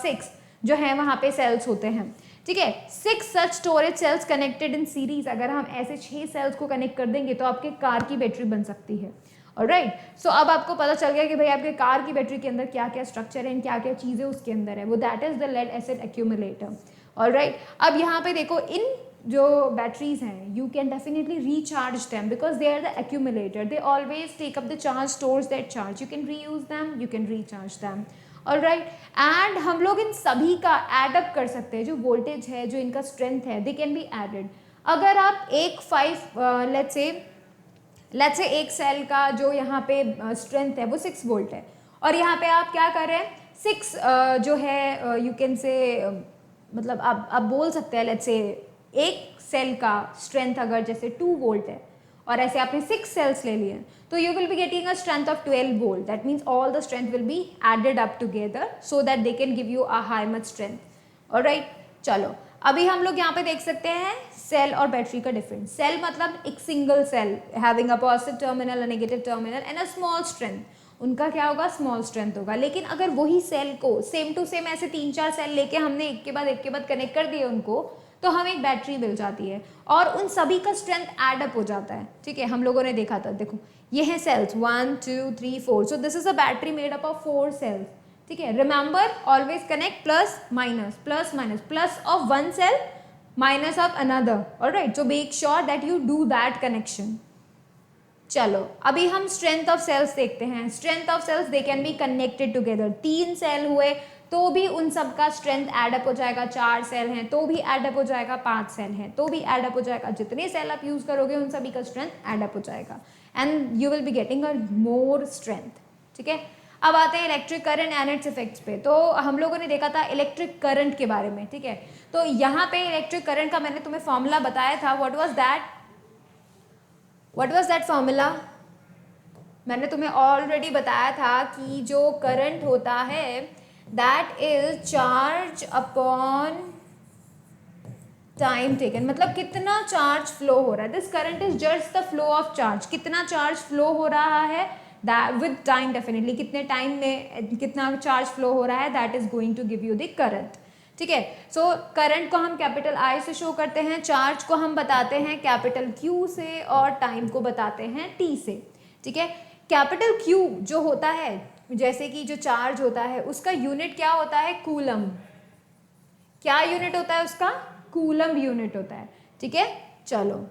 6 जो है वहाँ पे सेल्स होते हैं, ठीक ठीक है। 6 such storage cells connected in series, अगर हम ऐसे 6 सेल्स को कनेक्ट कर देंगे तो आपके कार की बैटरी बन सकती है। ऑलराइट, सो अब आपको पता चल गया कि भाई आपके कार की बैटरी के अंदर क्या क्या स्ट्रक्चर है, क्या क्या चीज़ें उसके अंदर है, वो that is the lead acid accumulator. Alright, अब यहाँ पे देखो इन जो बैटरीज हैं you can definitely recharge them because they are the accumulator, they always take up the charge, stores that charge, you can reuse them, you can recharge them. Alright, and हम लोग इन सभी का एडअप कर सकते हैं, जो voltage है, जो इनका स्ट्रेंथ है, दे कैन बी एडेड। अगर आप एक 5 लेट्स से एक सेल का जो यहाँ पे स्ट्रेंथ है वो 6 वोल्ट है, और यहाँ पे आप क्या कर रहे हैं 6 जो है यू कैन से मतलब आप बोल सकते हैं लेट्स से एक सेल का स्ट्रेंथ अगर जैसे 2 वोल्ट है और ऐसे आपने 6 सेल्स ले लिए, तो you will be getting a strength of 12 volt, that means all the strength will be added up together so that they can give you a high much strength. Alright, चलो अभी हम लोग यहाँ पे देख सकते हैं सेल और बैटरी का डिफरेंस। सेल मतलब एक single cell having a positive terminal, a negative terminal and a small strength, उनका क्या होगा स्मॉल स्ट्रेंथ होगा। लेकिन अगर वही सेल को सेम टू सेम ऐसे 3-4 सेल लेके हमने एक के बाद कनेक्ट कर दिए उनको, तो हमें एक बैटरी मिल जाती है और उन सभी का स्ट्रेंथ एडअप हो जाता है। ठीक है, हम लोगों ने देखा था, देखो ये है cells 1 2 3 4, so this is a battery made up of 4 cells. ठीक है, remember always connect plus minus, plus of one cell minus of another. Alright, so make sure that you do that connection. चलो अभी हम strength of cells देखते हैं। Strength of cells they can be connected together, 3 cell हुए तो भी उन सब का स्ट्रेंथ एडअप हो जाएगा, 4 सेल हैं तो भी एडअप हो जाएगा, 5 सेल हैं तो भी एडअप हो जाएगा, जितने सेल आप यूज करोगे उन सभी का स्ट्रेंथ एडअप हो जाएगा and you will be getting a more strength. ठीक है, अब आते हैं electric current and it's effects पे। तो हम लोगों ने देखा था इलेक्ट्रिक करंट के बारे में। ठीक है, तो यहाँ पे इलेक्ट्रिक करंट का मैंने तुम्हें फॉर्मूला बताया था, व्हाट वाज दैट फॉर्मूला? मैंने तुम्हें ऑलरेडी बताया था कि जो करंट होता है that is charge upon time taken, मतलब कितना चार्ज फ्लो हो रहा है। This current is just the flow of charge, कितना चार्ज फ्लो हो रहा है विद टाइम, डेफिनेटली कितने टाइम में कितना चार्ज फ्लो हो रहा है, that is going to give you the current. ठीक है, सो करंट को हम कैपिटल आई से शो करते हैं, चार्ज को हम बताते हैं कैपिटल क्यू से और टाइम को बताते हैं टी से। ठीक है, कैपिटल क्यू जो होता है, जैसे कि जो चार्ज होता है उसका यूनिट क्या होता है, कूलम। क्या यूनिट होता है उसका, कूलम यूनिट होता है। ठीक है, चलो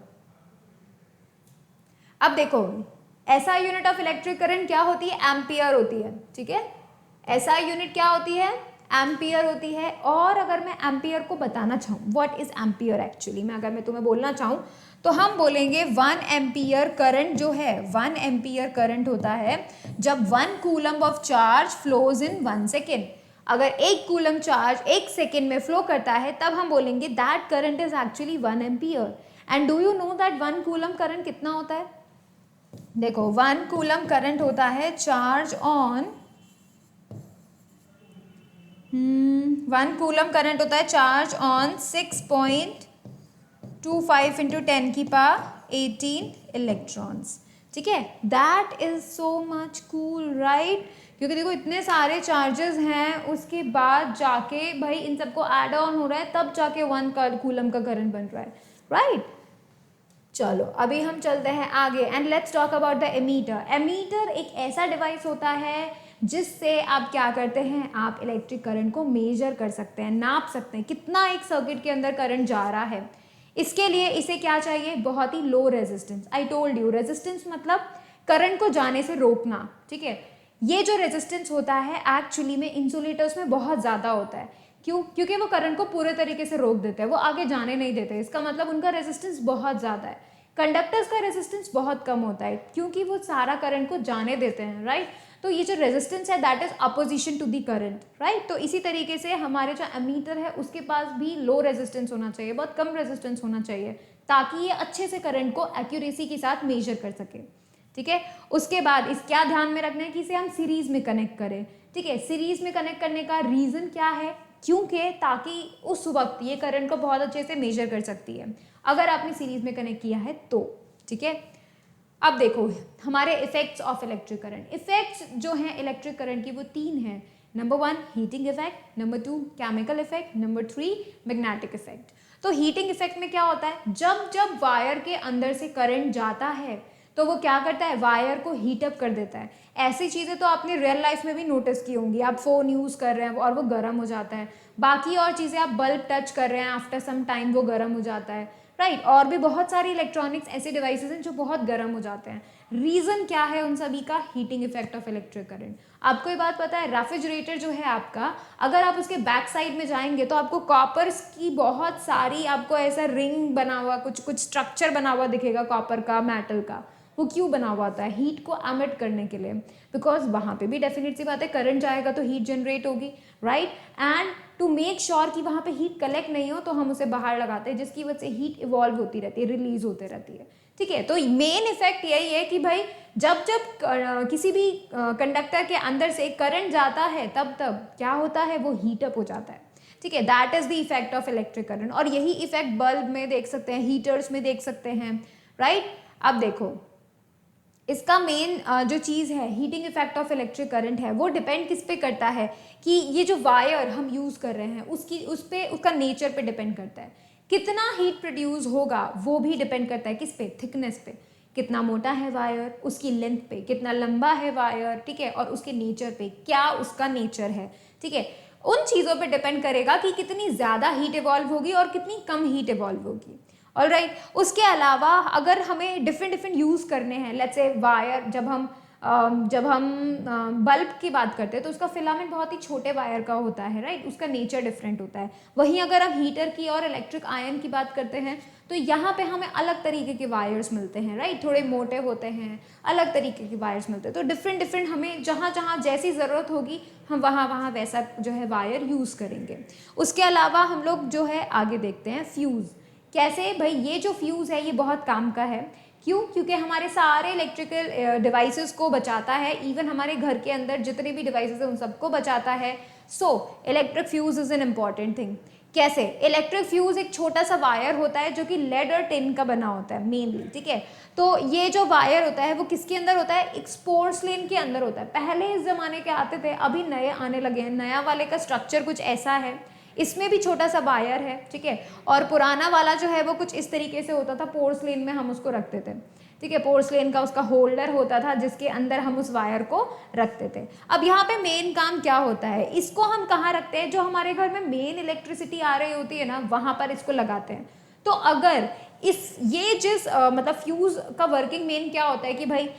अब देखो ऐसा यूनिट ऑफ इलेक्ट्रिक करंट क्या होती है, एम्पियर होती है। ठीक है, ऐसा यूनिट क्या होती है, एम्पियर होती है। और अगर मैं एम्पियर को बताना चाहूँ, व्हाट इज एम्पियर एक्चुअली, मैं अगर मैं तुम्हें बोलना चाहूँ तो हम बोलेंगे 1 एम्पियर करंट जो है, 1 एम्पियर करंट होता है जब 1 coulomb of charge flows in 1 second. अगर 1 कूलम चार्ज 1 सेकेंड में फ्लो करता है तब हम बोलेंगे that current is actually 1 ampere. And do you know that 1 coulomb current कितना होता है? देखो 1 कूलम करंट होता है चार्ज ऑन 1 कूलम करंट होता है चार्ज ऑन 6.25 इंटू 10 की पावर 18 इलेक्ट्रॉन्स। ठीक है, that is so much cool, right? क्योंकि देखो इतने सारे चार्जेस हैं, उसके बाद जाके भाई इन सबको ऐड ऑन हो रहा है, तब जाके 1 कूलम का करंट बन रहा है, राइट? चलो अभी हम चलते हैं आगे and let's talk about the ammeter. Ammeter एक ऐसा डिवाइस होता है जिससे आप क्या करते हैं, आप इलेक्ट्रिक करंट को मेजर कर सकते हैं, नाप सकते हैं कितना एक सर्किट के अंदर करंट जा रहा है। इसके लिए इसे क्या चाहिए, बहुत ही low resistance. I told you resistance मतलब करंट को जाने से रोकना। ठीक है, ये जो रेजिस्टेंस होता है एक्चुअली में इंसुलेटर्स में बहुत ज़्यादा होता है। क्यों? क्योंकि वो करंट को पूरे तरीके से रोक देते हैं, वो आगे जाने नहीं देते। इसका मतलब उनका रेजिस्टेंस बहुत ज़्यादा है। कंडक्टर्स का रेजिस्टेंस बहुत कम होता है क्योंकि वो सारा करंट को जाने देते हैं, राइट? तो ये जो रेजिस्टेंस है that is opposition to the current, right? तो इसी तरीके से हमारे जो एमीटर है उसके पास भी लो रेजिस्टेंस होना चाहिए, बहुत कम रेजिस्टेंस होना चाहिए, ताकि ये अच्छे से करंट को एक्यूरेसी के साथ मेजर कर सके। ठीक है, उसके बाद इस क्या ध्यान में रखना है कि इसे हम सीरीज में कनेक्ट करें। ठीक है, सीरीज में कनेक्ट करने का रीजन क्या है, क्योंकि ताकि उस वक्त ये करंट को बहुत अच्छे से मेजर कर सकती है अगर आपने सीरीज में कनेक्ट किया है तो। ठीक है, अब देखो हमारे effects of electric current. Effects जो हैं इलेक्ट्रिक करंट की वो 3 हैं। Number 1 heating effect, number 2 chemical effect, number 3 magnetic effect. तो हीटिंग इफेक्ट में क्या होता है, जब जब वायर के अंदर से करंट जाता है तो वो क्या करता है, वायर को हीट अप कर देता है। ऐसी चीज़ें तो आपने रियल लाइफ में भी नोटिस की होंगी, आप फ़ोन यूज़ कर रहे हैं और वो गर्म हो जाता है, बाकी और चीज़ें आप बल्ब टच कर रहे हैं, आफ्टर सम टाइम वो गर्म हो जाता है, राइट। और भी बहुत सारी इलेक्ट्रॉनिक्स ऐसे डिवाइसेस हैं जो बहुत गर्म हो जाते हैं। रीज़न क्या है उन सभी का, heating effect of electric current. आपको ये बात पता है, रेफ्रिजरेटर जो है आपका, अगर आप उसके बैक साइड में जाएंगे तो आपको कॉपर्स की बहुत सारी, आपको ऐसा रिंग बना हुआ, कुछ कुछ स्ट्रक्चर बना हुआ दिखेगा कॉपर का, मेटल का। वो क्यों बना हुआ होता है, हीट को एमिट करने के लिए, बिकॉज वहाँ पे भी डेफिनेट सी बात है करंट जाएगा तो हीट जनरेट होगी, right. And to make sure कि वहाँ पे हीट कलेक्ट नहीं हो तो हम उसे बाहर लगाते हैं, जिसकी वजह से हीट इवॉल्व होती रहती है, रिलीज होते रहती है, ठीक है। तो मेन इफेक्ट यही है कि भाई जब जब किसी भी कंडक्टर के अंदर से करंट जाता है तब तब क्या होता है, वो हीट अप हो जाता है, ठीक है। That is the effect of electric current. और यही इफेक्ट बल्ब में देख सकते हैं, हीटर्स में देख सकते हैं, राइट। अब देखो इसका मेन जो चीज़ है, heating effect of electric current है, वो डिपेंड किस पे करता है कि ये जो वायर हम यूज़ कर रहे हैं उसका नेचर पे डिपेंड करता है। कितना हीट प्रोड्यूस होगा वो भी डिपेंड करता है किस पे, थिकनेस पे, कितना मोटा है वायर, उसकी लेंथ पे, कितना लंबा है वायर, ठीक है, और उसके नेचर पे, क्या उसका नेचर है, ठीक है। उन चीज़ों पे डिपेंड करेगा कि कितनी ज़्यादा हीट इवॉल्व होगी और कितनी कम हीट इवॉल्व होगी, ऑलराइट। उसके अलावा अगर हमें डिफरेंट डिफरेंट यूज़ करने हैं, लेट्स से वायर, जब हम बल्ब की बात करते हैं तो उसका फिलामेंट बहुत ही छोटे वायर का होता है, राइट, उसका नेचर डिफरेंट होता है। वहीं अगर हम हीटर की और इलेक्ट्रिक आयन की बात करते हैं तो यहाँ पे हमें अलग तरीके के वायर्स मिलते हैं, राइट, थोड़े मोटे होते हैं, अलग तरीके के वायर्स मिलते हैं। तो डिफरेंट डिफरेंट हमें जहाँ जहाँ जैसी ज़रूरत होगी हम वहाँ वहाँ वैसा जो है वायर यूज़ करेंगे। उसके अलावा हम लोग जो है आगे देखते हैं फ्यूज़। कैसे भाई, ये जो फ्यूज़ है ये बहुत काम का है, क्यों, क्योंकि हमारे सारे इलेक्ट्रिकल डिवाइसेस को बचाता है, इवन हमारे घर के अंदर जितने भी डिवाइसेस हैं उन सबको बचाता है। So electric fuse is an important thing. कैसे, इलेक्ट्रिक फ्यूज़ एक छोटा सा वायर होता है जो कि लेड और टिन का बना होता है मेनली, ठीक है। तो ये जो वायर होता है वो किसके अंदर होता है, एक पोर्सलेन के अंदर होता है। पहले इस ज़माने के आते थे, अभी नए आने लगे हैं। नया वाले का स्ट्रक्चर कुछ ऐसा है, इसमें भी छोटा सा वायर है, ठीक है। और पुराना वाला जो है वो कुछ इस तरीके से होता था, पोर्सलेन में हम उसको रखते थे, ठीक है। पोर्सलेन का उसका होल्डर होता था जिसके अंदर हम उस वायर को रखते थे। अब यहाँ पे मेन काम क्या होता है, इसको हम कहाँ रखते हैं, जो हमारे घर में मेन इलेक्ट्रिसिटी आ रही होती है ना, वहाँ पर इसको लगाते हैं। तो अगर मतलब फ्यूज़ का वर्किंग मेन क्या होता है कि भाई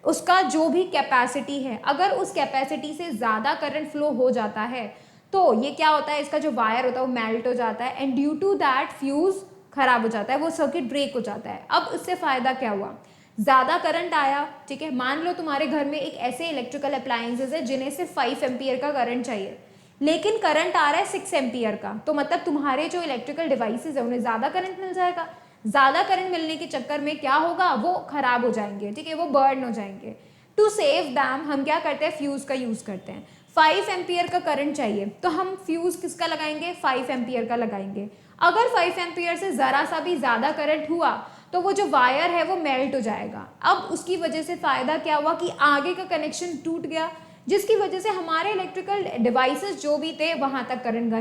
उसका जो भी कैपेसिटी है, अगर उस कैपेसिटी से ज़्यादा करंट फ्लो हो जाता है तो ये क्या होता है, इसका जो वायर होता है वो मेल्ट हो जाता है, and due to that fuse खराब हो जाता है, वो सर्किट ब्रेक हो जाता है। अब उससे फ़ायदा क्या हुआ, ज़्यादा करंट आया, ठीक है। मान लो तुम्हारे घर में एक ऐसे इलेक्ट्रिकल अप्लायंसेज है जिन्हें सिर्फ 5 एम्पियर का करंट चाहिए, लेकिन करंट आ रहा है 6 एम्पियर का, तो मतलब तुम्हारे जो इलेक्ट्रिकल डिवाइसेज है उन्हें ज़्यादा करंट मिल जाएगा। ज़्यादा करंट मिलने के चक्कर में क्या होगा, वो खराब हो जाएंगे, ठीक है, वो बर्न हो जाएंगे। टू सेव दैम हम क्या करते हैं, फ्यूज़ का यूज़ करते हैं। 5 एम्पियर का करंट चाहिए तो हम फ्यूज़ किसका लगाएंगे, 5 एम्पियर का लगाएंगे। अगर 5 एम्पियर से ज़रा सा भी ज़्यादा करंट हुआ तो वो जो वायर है वो मेल्ट हो जाएगा। अब उसकी वजह से फ़ायदा क्या हुआ कि आगे का कनेक्शन टूट गया, जिसकी वजह से हमारे इलेक्ट्रिकल डिवाइसेस जो भी थे वहाँ तक करंट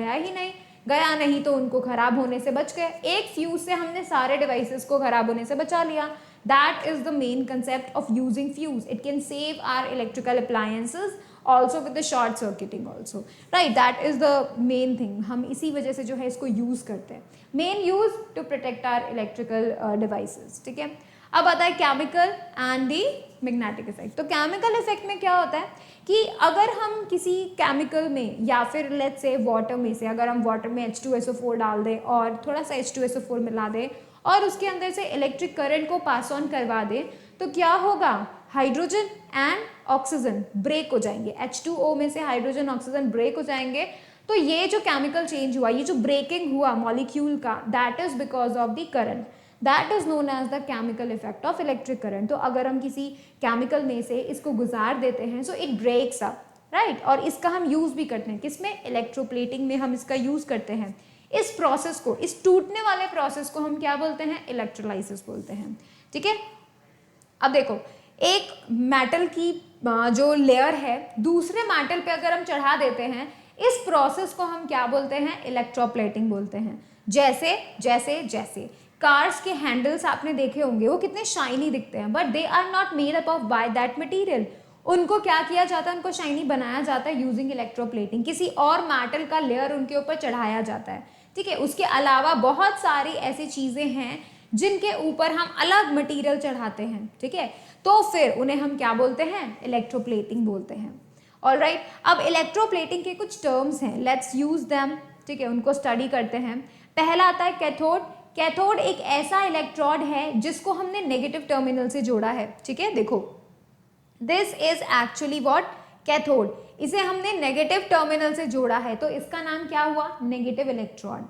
गया नहीं तो उनको खराब होने से बच गए। एक फ्यूज से हमने सारे डिवाइसेस को खराब होने से बचा लिया। That is the main concept of using fuse. It can save are electrical appliances also with the short circuiting also, right. That is the main thing. हम इसी वजह से जो है इसको यूज करते हैं। Main use to protect our electrical devices, ठीक है। अब आता है chemical and the magnetic effect. तो केमिकल इफेक्ट में क्या होता है कि अगर हम किसी केमिकल में या फिर लेट्स से वाटर में से अगर हम वाटर में H2SO4 डाल दें और थोड़ा सा H2SO4 मिला दें और उसके अंदर से इलेक्ट्रिक करंट को पास ऑन करवा दें तो क्या होगा, हाइड्रोजन एंड ऑक्सीजन ब्रेक हो जाएंगे। H2O में से हाइड्रोजन ऑक्सीजन ब्रेक हो जाएंगे। तो ये जो केमिकल चेंज हुआ, ये जो ब्रेकिंग हुआ मॉलिक्यूल का, that is because of the current. That is known as the chemical effect of electric current. तो अगर हम किसी केमिकल में से इसको गुजार देते हैं so it breaks up, right. और इसका हम यूज भी करते हैं किसमें, इलेक्ट्रोप्लेटिंग में हम इसका यूज करते हैं। इस प्रोसेस को, इस टूटने वाले प्रोसेस को हम क्या बोलते हैं, इलेक्ट्रोलाइसिस बोलते हैं, ठीक है। अब देखो, एक मेटल की जो लेयर है दूसरे मेटल पे अगर हम चढ़ा देते हैं, इस प्रोसेस को हम क्या बोलते हैं, इलेक्ट्रोप्लेटिंग बोलते हैं। जैसे जैसे जैसे कार्स के हैंडल्स आपने देखे होंगे, वो कितने शाइनी दिखते हैं, but they are not made up of by that material. उनको क्या किया जाता है, उनको शाइनी बनाया जाता है यूजिंग इलेक्ट्रोप्लेटिंग, किसी और मेटल का लेयर उनके ऊपर चढ़ाया जाता है, ठीक है। उसके अलावा बहुत सारी ऐसी चीज़ें हैं जिनके ऊपर हम अलग मटेरियल चढ़ाते हैं, ठीक है, तो फिर उन्हें हम क्या बोलते हैं, इलेक्ट्रोप्लेटिंग बोलते हैं। ऑलराइट, अब इलेक्ट्रोप्लेटिंग के कुछ टर्म्स हैं, लेट्स यूज देम, ठीक है, उनको स्टडी करते हैं। पहला आता है कैथोड। कैथोड एक ऐसा इलेक्ट्रोड है जिसको हमने नेगेटिव टर्मिनल से जोड़ा है, ठीक है। देखो, this is actually what, cathode, इसे हमने नेगेटिव टर्मिनल से जोड़ा है, तो इसका नाम क्या हुआ, नेगेटिव इलेक्ट्रोड।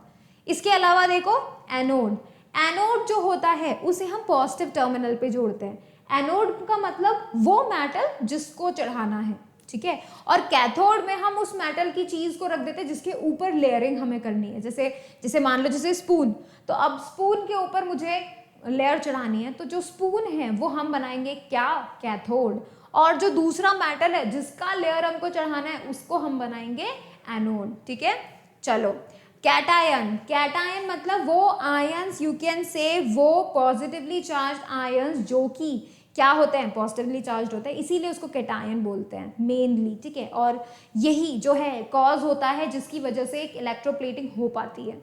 इसके अलावा देखो एनोड। एनोड जो होता है उसे हम पॉजिटिव टर्मिनल पे जोड़ते हैं। एनोड का मतलब वो मेटल जिसको चढ़ाना है, ठीक है। और कैथोड में हम उस मेटल की चीज को रख देते हैं जिसके ऊपर लेयरिंग हमें करनी है। जैसे जैसे मान लो जैसे स्पून, तो अब स्पून के ऊपर मुझे लेयर चढ़ानी है, तो जो स्पून है वो हम बनाएंगे क्या, कैथोड। और जो दूसरा मेटल है जिसका लेयर हमको चढ़ाना है उसको हम बनाएंगे एनोड, ठीक है। चलो, कैटायन। कैटायन मतलब वो आयंस, यू कैन से वो पॉजिटिवली चार्ज आयंस जो कि क्या होते हैं, पॉजिटिवली चार्ज होते हैं, इसीलिए उसको कैटायन बोलते हैं मेनली, ठीक है। और यही जो है कॉज होता है जिसकी वजह से एक इलेक्ट्रोप्लेटिंग हो पाती है।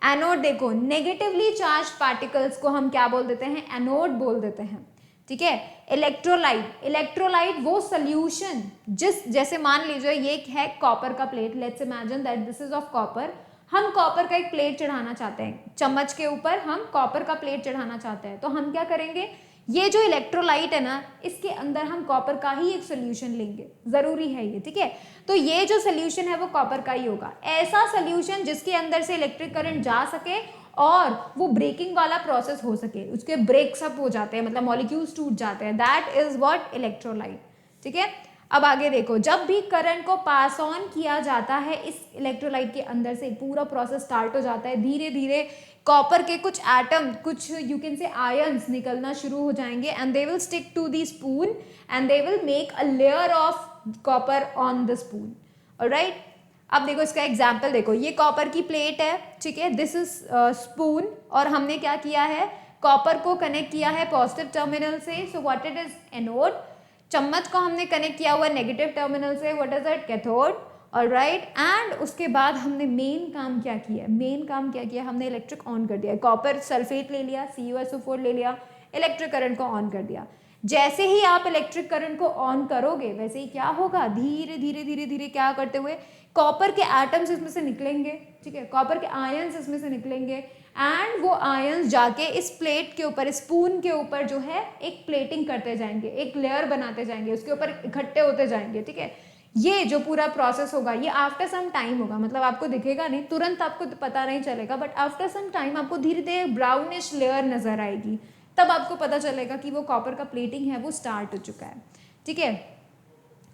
एनोड देखो, नेगेटिवली चार्ज पार्टिकल्स को हम क्या बोल देते हैं, एनोड बोल देते हैं, ठीक है। इलेक्ट्रोलाइट। इलेक्ट्रोलाइट वो सोल्यूशन जिस, जैसे मान लीजिए ये है कॉपर का plate, let's imagine that this is of copper. हम कॉपर का एक प्लेट चढ़ाना चाहते हैं, चम्मच के ऊपर हम कॉपर का प्लेट चढ़ाना चाहते हैं, तो हम क्या करेंगे, ये जो इलेक्ट्रोलाइट है ना, इसके अंदर हम कॉपर का ही एक सोल्यूशन लेंगे, जरूरी है ये, ठीक है। तो ये जो सोल्यूशन है वो कॉपर का ही होगा, ऐसा सोल्यूशन जिसके अंदर से इलेक्ट्रिक करंट जा सके और वो ब्रेकिंग वाला प्रोसेस हो सके, उसके ब्रेक्स अप हो जाते हैं, मतलब मॉलिक्यूल्स टूट जाते हैं, दैट इज व्हाट, इलेक्ट्रोलाइट, ठीक है। अब आगे देखो, जब भी करंट को पास ऑन किया जाता है इस इलेक्ट्रोलाइट के अंदर से, पूरा प्रोसेस स्टार्ट हो जाता है, धीरे धीरे कॉपर के कुछ एटम, कुछ यू कैन से आयंस निकलना शुरू हो जाएंगे and they will stick to the spoon and they will make a layer of copper on the spoon, alright. अब देखो इसका एग्जाम्पल देखो, ये कॉपर की प्लेट है, ठीक है, दिस इज स्पून, और हमने क्या किया है, कॉपर को कनेक्ट किया है पॉजिटिव टर्मिनल से, so what it is, anode. चम्मच को हमने कनेक्ट किया हुआ नेगेटिव टर्मिनल से, what is it, cathode, alright. And उसके बाद हमने मेन काम क्या किया, मेन काम क्या किया, हमने इलेक्ट्रिक ऑन कर दिया, कॉपर सल्फेट ले लिया, CuSO4 ले लिया, इलेक्ट्रिक करंट को ऑन कर दिया। जैसे ही आप इलेक्ट्रिक करंट को ऑन करोगे वैसे ही क्या होगा, धीरे धीरे धीरे धीरे क्या करते हुए कॉपर के एटम्स इसमें से निकलेंगे, ठीक है, कॉपर के आयंस इसमें से निकलेंगे एंड वो आयंस जाके इस प्लेट के ऊपर, स्पून के ऊपर जो है एक प्लेटिंग करते जाएंगे, एक लेयर बनाते जाएंगे, उसके ऊपर इकट्ठे होते जाएंगे, ठीक है। ये जो पूरा प्रोसेस होगा ये आफ्टर सम टाइम होगा, मतलब आपको दिखेगा नहीं, तुरंत आपको पता नहीं चलेगा, बट आफ्टर सम टाइम आपको धीरे धीरे ब्राउनिश लेयर नजर आएगी, तब आपको पता चलेगा कि वो कॉपर का प्लेटिंग है वो स्टार्ट हो चुका है, ठीक है।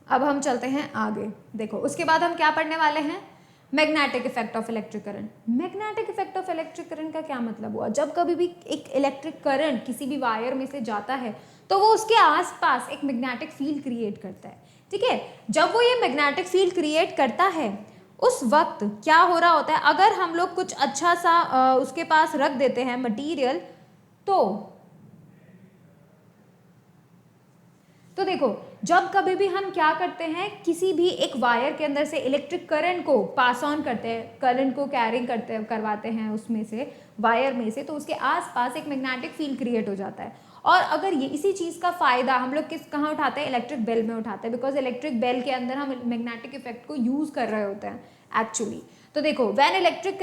अब हम चलते हैं आगे, देखो उसके बाद हम क्या पढ़ने वाले हैं, magnetic effect of electric current. Magnetic effect of electric current का क्या मतलब हुआ, जब कभी भी एक इलेक्ट्रिक करंट किसी भी वायर में से जाता है तो वो उसके आसपास एक मैग्नेटिक फील्ड क्रिएट करता है, ठीक है। जब वो ये मैग्नेटिक फील्ड क्रिएट करता है उस वक्त क्या हो रहा होता है, अगर हम लोग कुछ अच्छा सा उसके पास रख देते हैं मटीरियल, तो देखो जब कभी भी हम क्या करते हैं, किसी भी एक वायर के अंदर से इलेक्ट्रिक करंट को पास ऑन करते हैं, करंट को कैरिंग करवाते हैं उसमें से, वायर में से, तो उसके आसपास एक मैग्नेटिक फील्ड क्रिएट हो जाता है। और अगर ये इसी चीज़ का फायदा हम लोग कहाँ उठाते हैं, इलेक्ट्रिक बेल में उठाते हैं, बिकॉज इलेक्ट्रिक बेल के अंदर हम मैग्नेटिक इफेक्ट को यूज़ कर रहे होते हैं एक्चुअली। तो देखो, when electric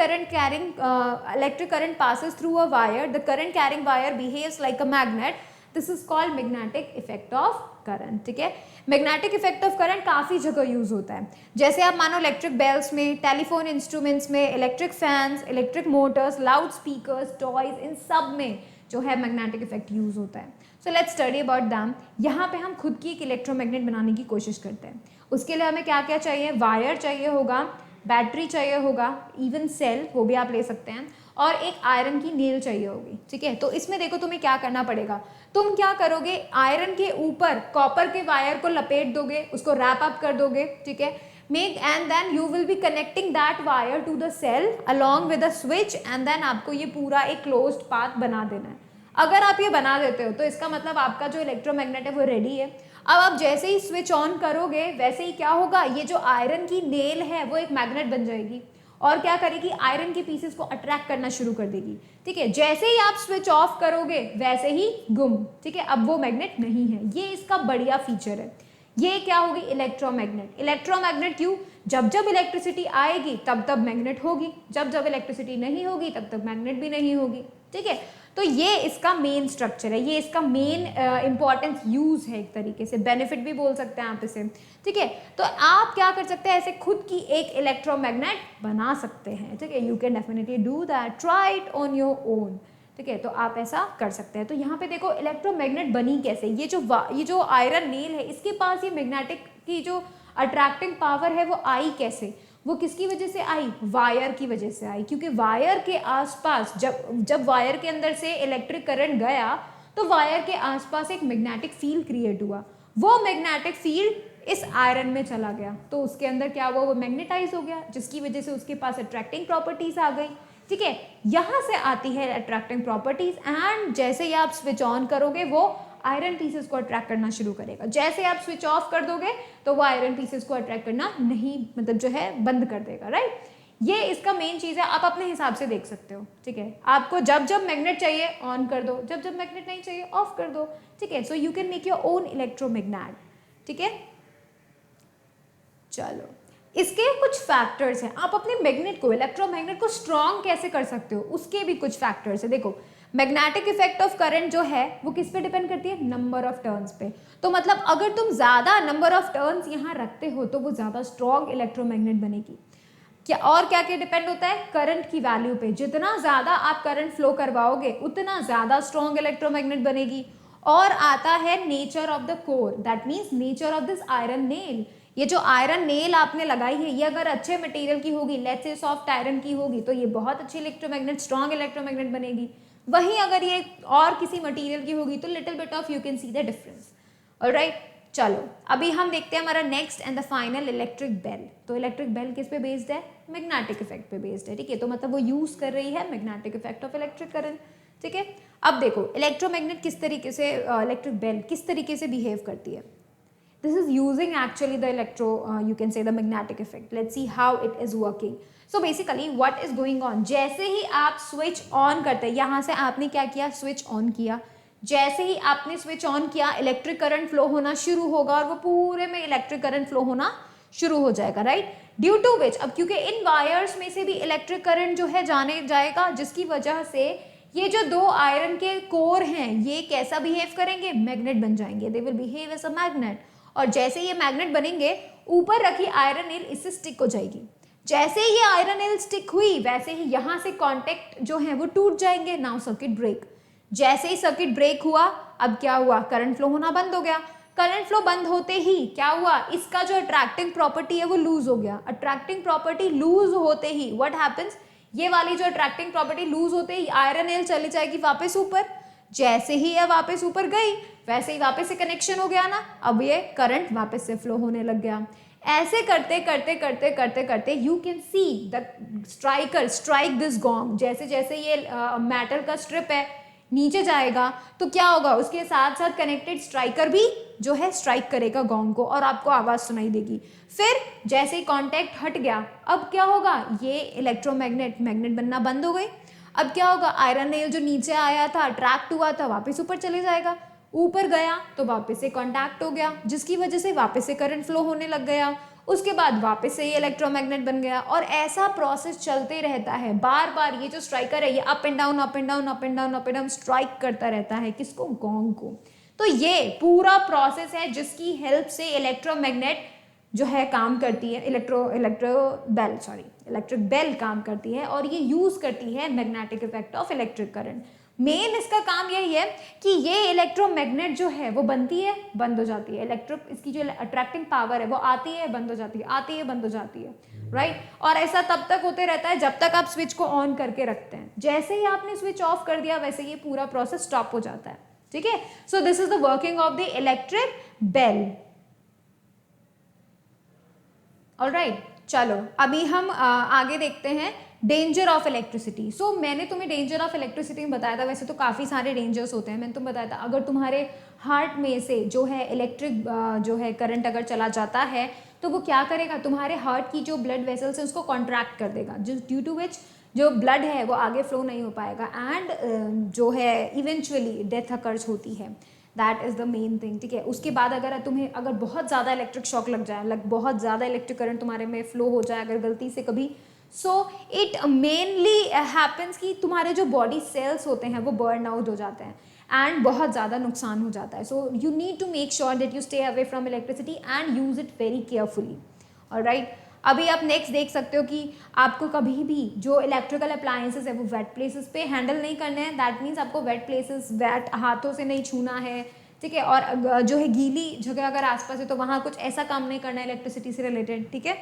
current passes through a wire, the current carrying wire behaves like a magnet, this is called magnetic effect of current, ठीक है। मैग्नेटिक इफेक्ट ऑफ करंट काफ़ी जगह यूज होता है, जैसे आप मानो इलेक्ट्रिक बेल्स में, टेलीफोन इंस्ट्रूमेंट्स में, electric fans, electric motors, loud speakers, toys, इन सब में जो है मैग्नेटिक इफेक्ट यूज होता है। So let's study about them. यहाँ पे हम खुद की एक इलेक्ट्रोमैग्नेट बनाने की कोशिश करते हैं। उसके लिए हमें क्या क्या चाहिए, वायर चाहिए होगा, बैटरी चाहिए होगा, इवन सेल वो भी आप ले सकते हैं, और एक आयरन की नेल चाहिए होगी, ठीक है। तो इसमें देखो तुम्हें क्या करना पड़ेगा, तुम क्या करोगे, आयरन के ऊपर कॉपर के वायर को लपेट दोगे, उसको रैप अप कर दोगे, ठीक है, make and then you will be connecting that wire to the cell along with a switch and then आपको ये पूरा एक क्लोज्ड पाथ बना देना है। अगर आप ये बना देते हो तो इसका मतलब आपका जो इलेक्ट्रोमैग्नेट है वो रेडी है। अब आप जैसे ही स्विच ऑन करोगे वैसे ही क्या होगा, ये जो आयरन की नेल है वो एक मैग्नेट बन जाएगी और क्या करेगी, आयरन के पीसेस को अट्रैक्ट करना शुरू कर देगी, ठीक है। जैसे ही आप स्विच ऑफ करोगे वैसे ही गुम, ठीक है, अब वो मैग्नेट नहीं है। ये इसका बढ़िया फीचर है। ये क्या होगी, इलेक्ट्रोमैग्नेट। इलेक्ट्रोमैग्नेट क्यों, जब जब इलेक्ट्रिसिटी आएगी तब तब मैग्नेट होगी, जब जब इलेक्ट्रिसिटी नहीं होगी तब तब मैग्नेट भी नहीं होगी, ठीक है। तो ये इसका मेन स्ट्रक्चर है, ये इसका मेन इंपॉर्टेंस यूज है, एक तरीके से बेनिफिट भी बोल सकते हैं आप इसे, ठीक है। तो आप क्या कर सकते हैं, ऐसे खुद की एक इलेक्ट्रोमैग्नेट बना सकते हैं, ठीक है। You can definitely do that, try it on your own, ठीक है। तो आप ऐसा कर सकते हैं। तो यहाँ पे देखो इलेक्ट्रोमैग्नेट बनी कैसे, ये जो आयरन नेल है इसके पास ये मैग्नेटिक की जो अट्रैक्टिंग पावर है वो आई कैसे, वो किसकी वजह से आई, वायर की वजह से आई। क्योंकि वायर के आसपास जब वायर के अंदर से इलेक्ट्रिक करंट गया तो वायर के आसपास एक मैग्नेटिक फील्ड क्रिएट हुआ, वो मैग्नेटिक फील्ड इस आयरन में चला गया तो उसके अंदर क्या हुआ, वो मैग्नेटाइज हो गया, जिसकी वजह से उसके पास अट्रैक्टिंग प्रॉपर्टीज आ गई, ठीक है। यहाँ से आती है अट्रैक्टिंग प्रॉपर्टीज एंड जैसे ही आप स्विच ऑन करोगे वो आयरन पीसेस को अट्रैक्ट करना शुरू करेगा। जैसे आप स्विच ऑफ कर दोगे तो वो आयरन पीसेस को अट्रैक्ट करना नहीं, मतलब जो है बंद कर देगा, राइट। ये इसका मेन चीज है, आप अपने हिसाब से देख सकते हो, ठीक है। आपको जब जब मैग्नेट चाहिए ऑन कर दो, जब जब मैग्नेट नहीं चाहिए ऑफ कर दो, ठीक है। So you can make your own electromagnet, ठीक है। चलो, इसके कुछ फैक्टर्स हैं, आप अपने मैग्नेट को, इलेक्ट्रोमैग्नेट को स्ट्रॉन्ग कैसे कर सकते हो, उसके भी कुछ फैक्टर्स है। देखो, मैग्नेटिक इफेक्ट ऑफ करंट जो है वो किस पे डिपेंड करती है, नंबर ऑफ टर्न्स पे। तो मतलब अगर तुम ज्यादा नंबर ऑफ टर्न्स यहाँ रखते हो तो वो ज्यादा स्ट्रॉन्ग इलेक्ट्रोमैग्नेट बनेगी। क्या और क्या क्या डिपेंड होता है, करंट की वैल्यू पे। जितना ज्यादा आप करंट फ्लो करवाओगे उतना ज्यादा स्ट्रॉन्ग इलेक्ट्रोमैग्नेट बनेगी। और आता है nature of the core, that means nature of this iron nail. ये जो आयरन नेल आपने लगाई है ये अगर अच्छे मटेरियल की होगी, लेट्स से सॉफ्ट आयरन की होगी, तो ये बहुत अच्छी इलेक्ट्रोमैग्नेट, स्ट्रॉन्ग इलेक्ट्रोमैग्नेट बनेगी। वहीं अगर ये और किसी मटेरियल की होगी तो little bit of you can see the difference, alright. चलो, अभी हम देखते हैं हमारा next and the final, electric bell. तो इलेक्ट्रिक बेल किस पे बेस्ड है, मैग्नेटिक इफेक्ट पे बेस्ड है, ठीक है। तो मतलब वो यूज कर रही है magnetic effect of electric current, ठीक है। अब देखो इलेक्ट्रोमैग्नेट किस तरीके से, इलेक्ट्रिक बेल किस तरीके से बिहेव करती है। This is using actually the you can say the magnetic effect. Let's see how it is working. So basically what is going on, जैसे ही आप स्विच ऑन करते हैं, यहाँ से आपने क्या किया, स्विच ऑन किया, जैसे ही आपने स्विच ऑन किया इलेक्ट्रिक करंट फ्लो होना शुरू होगा और वो पूरे में इलेक्ट्रिक करंट फ्लो होना शुरू हो जाएगा, राइट। ड्यू टू विच, अब क्योंकि इन वायर्स में से भी इलेक्ट्रिक करंट जो है जाने जाएगा, जिसकी वजह से ये जो दो आयरन के कोर हैं ये कैसा बिहेव करेंगे, मैग्नेट बन जाएंगे, they will behave as a magnet. और जैसे ये मैग्नेट बनेंगे ऊपर रखी आयरन नेल इससे स्टिक हो जाएगी। जैसे ये आयरन नेल स्टिक हुई वैसे ही यहाँ से कांटेक्ट जो है वो टूट जाएंगे, नाउ सर्किट ब्रेक। जैसे ही सर्किट ब्रेक हुआ, अब क्या हुआ, करंट फ्लो होना बंद हो गया। करंट फ्लो बंद होते ही क्या हुआ, इसका जो अट्रैक्टिंग प्रॉपर्टी है वो लूज हो गया। अट्रैक्टिंग प्रॉपर्टी लूज होते ही व्हाट हैपेंस, ये वाली जो अट्रैक्टिंग प्रॉपर्टी लूज होते ही आयरन नेल चली जाएगी वापस ऊपर। जैसे ही यह वापस ऊपर गई वैसे ही वापस से कनेक्शन हो गया ना, अब ये करंट वापस से फ्लो होने लग गया। ऐसे करते करते करते करते करते you can see the striker strike this gong. जैसे जैसे ये मेटल का स्ट्रिप है नीचे जाएगा तो क्या होगा, उसके साथ साथ कनेक्टेड स्ट्राइकर भी जो है स्ट्राइक करेगा गॉन्ग को और आपको आवाज सुनाई देगी। फिर जैसे ही कॉन्टैक्ट हट गया, अब क्या होगा, ये इलेक्ट्रोमैग्नेट मैग्नेट बनना बंद हो गई। अब क्या होगा, आयरन नेल जो नीचे आया था, अट्रैक्ट हुआ था, वापस ऊपर चले जाएगा। ऊपर गया तो वापस से कांटेक्ट हो गया, जिसकी वजह से वापस से करंट फ्लो होने लग गया। उसके बाद वापस से ये इलेक्ट्रोमैग्नेट बन गया और ऐसा प्रोसेस चलते रहता है। बार बार ये जो स्ट्राइकर है ये up and down up and down up and down up and down strike करता रहता है, किसको, गॉन्ग को। तो ये पूरा प्रोसेस है जिसकी हेल्प से इलेक्ट्रोमैग्नेट जो है काम करती है, इलेक्ट्रिक बेल काम करती है और ये यूज करती है magnetic effect of electric current. Main इसका काम यही है कि ये इलेक्ट्रोमैग्नेट जो है वो बनती है, बंद हो जाती है। इलेक्ट्रिक इसकी जो अट्रैक्टिंग पावर है वो आती है, बंद हो जाती है, आती है, बंद हो जाती है, राइट। और ऐसा तब तक होते रहता है जब तक आप स्विच को ऑन करके रखते हैं। जैसे ही आपने स्विच ऑफ कर दिया वैसे ये पूरा प्रोसेस स्टॉप हो जाता है। ठीक है। So this is the working of the electric bell. Alright, चलो अभी हम आगे देखते हैं डेंजर ऑफ इलेक्ट्रिसिटी। सो मैंने तुम्हें डेंजर ऑफ इलेक्ट्रिसिटी में बताया था, वैसे तो काफ़ी सारे डेंजर्स होते हैं, मैंने तुम्हें बताया था अगर तुम्हारे हार्ट में से जो है इलेक्ट्रिक जो है करंट अगर चला जाता है तो वो क्या करेगा, तुम्हारे हार्ट की जो ब्लड वेसल्स है उसको कॉन्ट्रैक्ट कर देगा, जिस ड्यू टू विच जो ब्लड है वो आगे फ्लो नहीं हो पाएगा एंड जो है इवेंचुअली डेथ अकर्स होती है। That is the main thing, ठीक है। उसके बाद अगर बहुत ज़्यादा इलेक्ट्रिक शॉक लग जाए, बहुत ज़्यादा इलेक्ट्रिक करंट तुम्हारे में फ्लो हो जाए अगर गलती से कभी, सो इट मेनली हैपन्स कि तुम्हारे जो बॉडी सेल्स होते हैं वो बर्न आउट हो जाते हैं एंड बहुत ज़्यादा नुकसान हो जाता है। So you need to make sure that you stay away from electricity and use it very carefully. Alright, अभी आप नेक्स्ट देख सकते हो कि आपको कभी भी जो इलेक्ट्रिकल अप्लायंसेस है वो वेट प्लेसेस पे हैंडल नहीं करने हैं। दैट मीन्स आपको वेट प्लेसेस वेट हाथों से नहीं छूना है, ठीक है। और जो है गीली जगह अगर आसपास है तो वहाँ कुछ ऐसा काम नहीं करना है इलेक्ट्रिसिटी से रिलेटेड, ठीक है।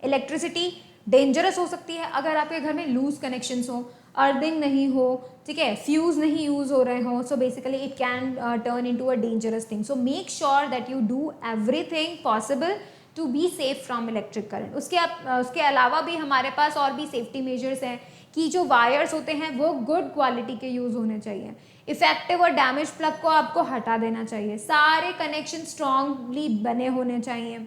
इलेक्ट्रिसिटी डेंजरस हो सकती है अगर आपके घर में लूज कनेक्शंस हो, अर्थिंग नहीं हो, ठीक है, फ्यूज नहीं यूज हो रहे हो। So basically it can turn into a dangerous thing. So make sure that you do everything possible to be safe from electric current. उसके अलावा भी हमारे पास और भी सेफ्टी मेजर्स हैं कि जो वायर्स होते हैं वो गुड क्वालिटी के यूज़ होने चाहिए। इफेक्टिव और डैमेज प्लग को आपको हटा देना चाहिए। सारे कनेक्शन स्ट्रांगली बने होने चाहिए,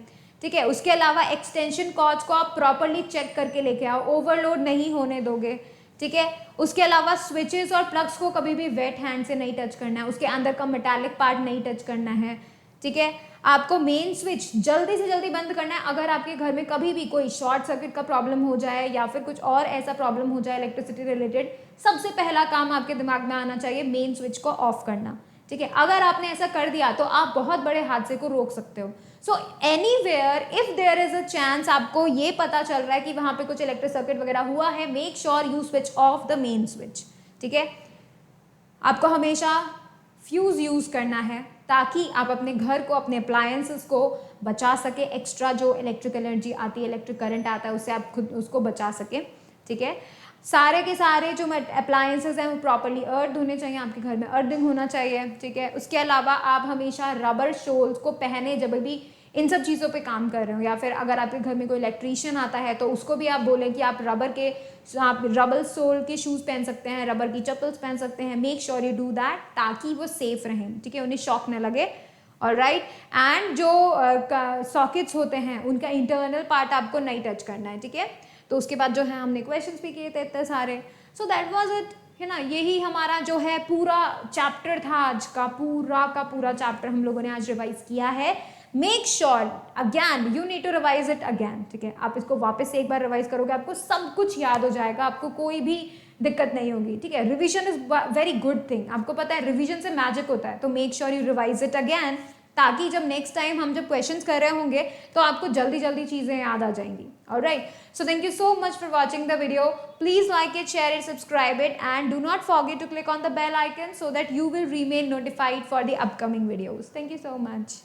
ठीक है। उसके अलावा एक्सटेंशन कॉर्ड्स को आप प्रॉपरली चेक करके लेके आओ, ओवरलोड नहीं होने दोगे, ठीक है। उसके अलावा स्विचेस और प्लग्स को कभी भी वेट हैंड से नहीं टच करना है, उसके अंदर का मेटालिक पार्ट नहीं टच करना है, ठीक है। आपको मेन स्विच जल्दी से जल्दी बंद करना है। अगर आपके घर में कभी भी कोई शॉर्ट सर्किट का प्रॉब्लम हो जाए या फिर कुछ और ऐसा प्रॉब्लम हो जाए इलेक्ट्रिसिटी रिलेटेड, सबसे पहला काम आपके दिमाग में आना चाहिए मेन स्विच को ऑफ करना, ठीक है। अगर आपने ऐसा कर दिया तो आप बहुत बड़े हादसे को रोक सकते हो। So anywhere if there is a chance आपको ये पता चल रहा है कि वहां पे कुछ इलेक्ट्रिक सर्किट वगैरह हुआ है, make sure you switch off the main switch, ठीक है। आपको हमेशा फ्यूज यूज करना है ताकि आप अपने घर को, अपने अप्लायंसेस को बचा सके। एक्स्ट्रा जो इलेक्ट्रिक एनर्जी आती है, इलेक्ट्रिक करंट आता है, उससे आप खुद उसको बचा सके, ठीक है। सारे के सारे जो अप्लायंसेस हैं वो प्रॉपरली अर्थ होने चाहिए, आपके घर में अर्थिंग होना चाहिए, ठीक है। उसके अलावा आप हमेशा रबर शोल्स को पहने जब भी इन सब चीज़ों पे काम कर रहे हो, या फिर अगर आपके घर में कोई इलेक्ट्रीशियन आता है तो उसको भी आप बोलें कि आप रबर सोल के शूज़ पहन सकते हैं, रबर की चप्पल्स पहन सकते हैं। Make sure you do that ताकि वो सेफ रहें, ठीक है, उन्हें शॉक न लगे। ऑलराइट, एंड जो सॉकेट्स होते हैं उनका इंटरनल पार्ट आपको नहीं टच करना है, ठीक है। तो उसके बाद जो है हमने क्वेश्चंस भी किए थे इतने सारे। सो दैट वाज इट, है ना। यही हमारा जो है पूरा चैप्टर था आज का पूरा चैप्टर हम लोगों ने आज रिवाइज किया है। Make sure again you need to revise it again, ठीक है। आप इसको वापस से एक बार रिवाइज करोगे, आपको सब कुछ याद हो जाएगा, आपको कोई भी दिक्कत नहीं होगी, ठीक है। Revision is very good thing, आपको पता है रिविजन से मैजिक होता है। तो make sure you revise it again ताकि जब नेक्स्ट टाइम हम जब क्वेश्चंस कर रहे होंगे तो आपको जल्दी जल्दी चीज़ें याद आ जाएंगी। Alright, so thank you so much for watching the video. Please like it, share it, subscribe it and do not forget to click on the bell icon so that you will remain notified for the upcoming videos. Thank you so much.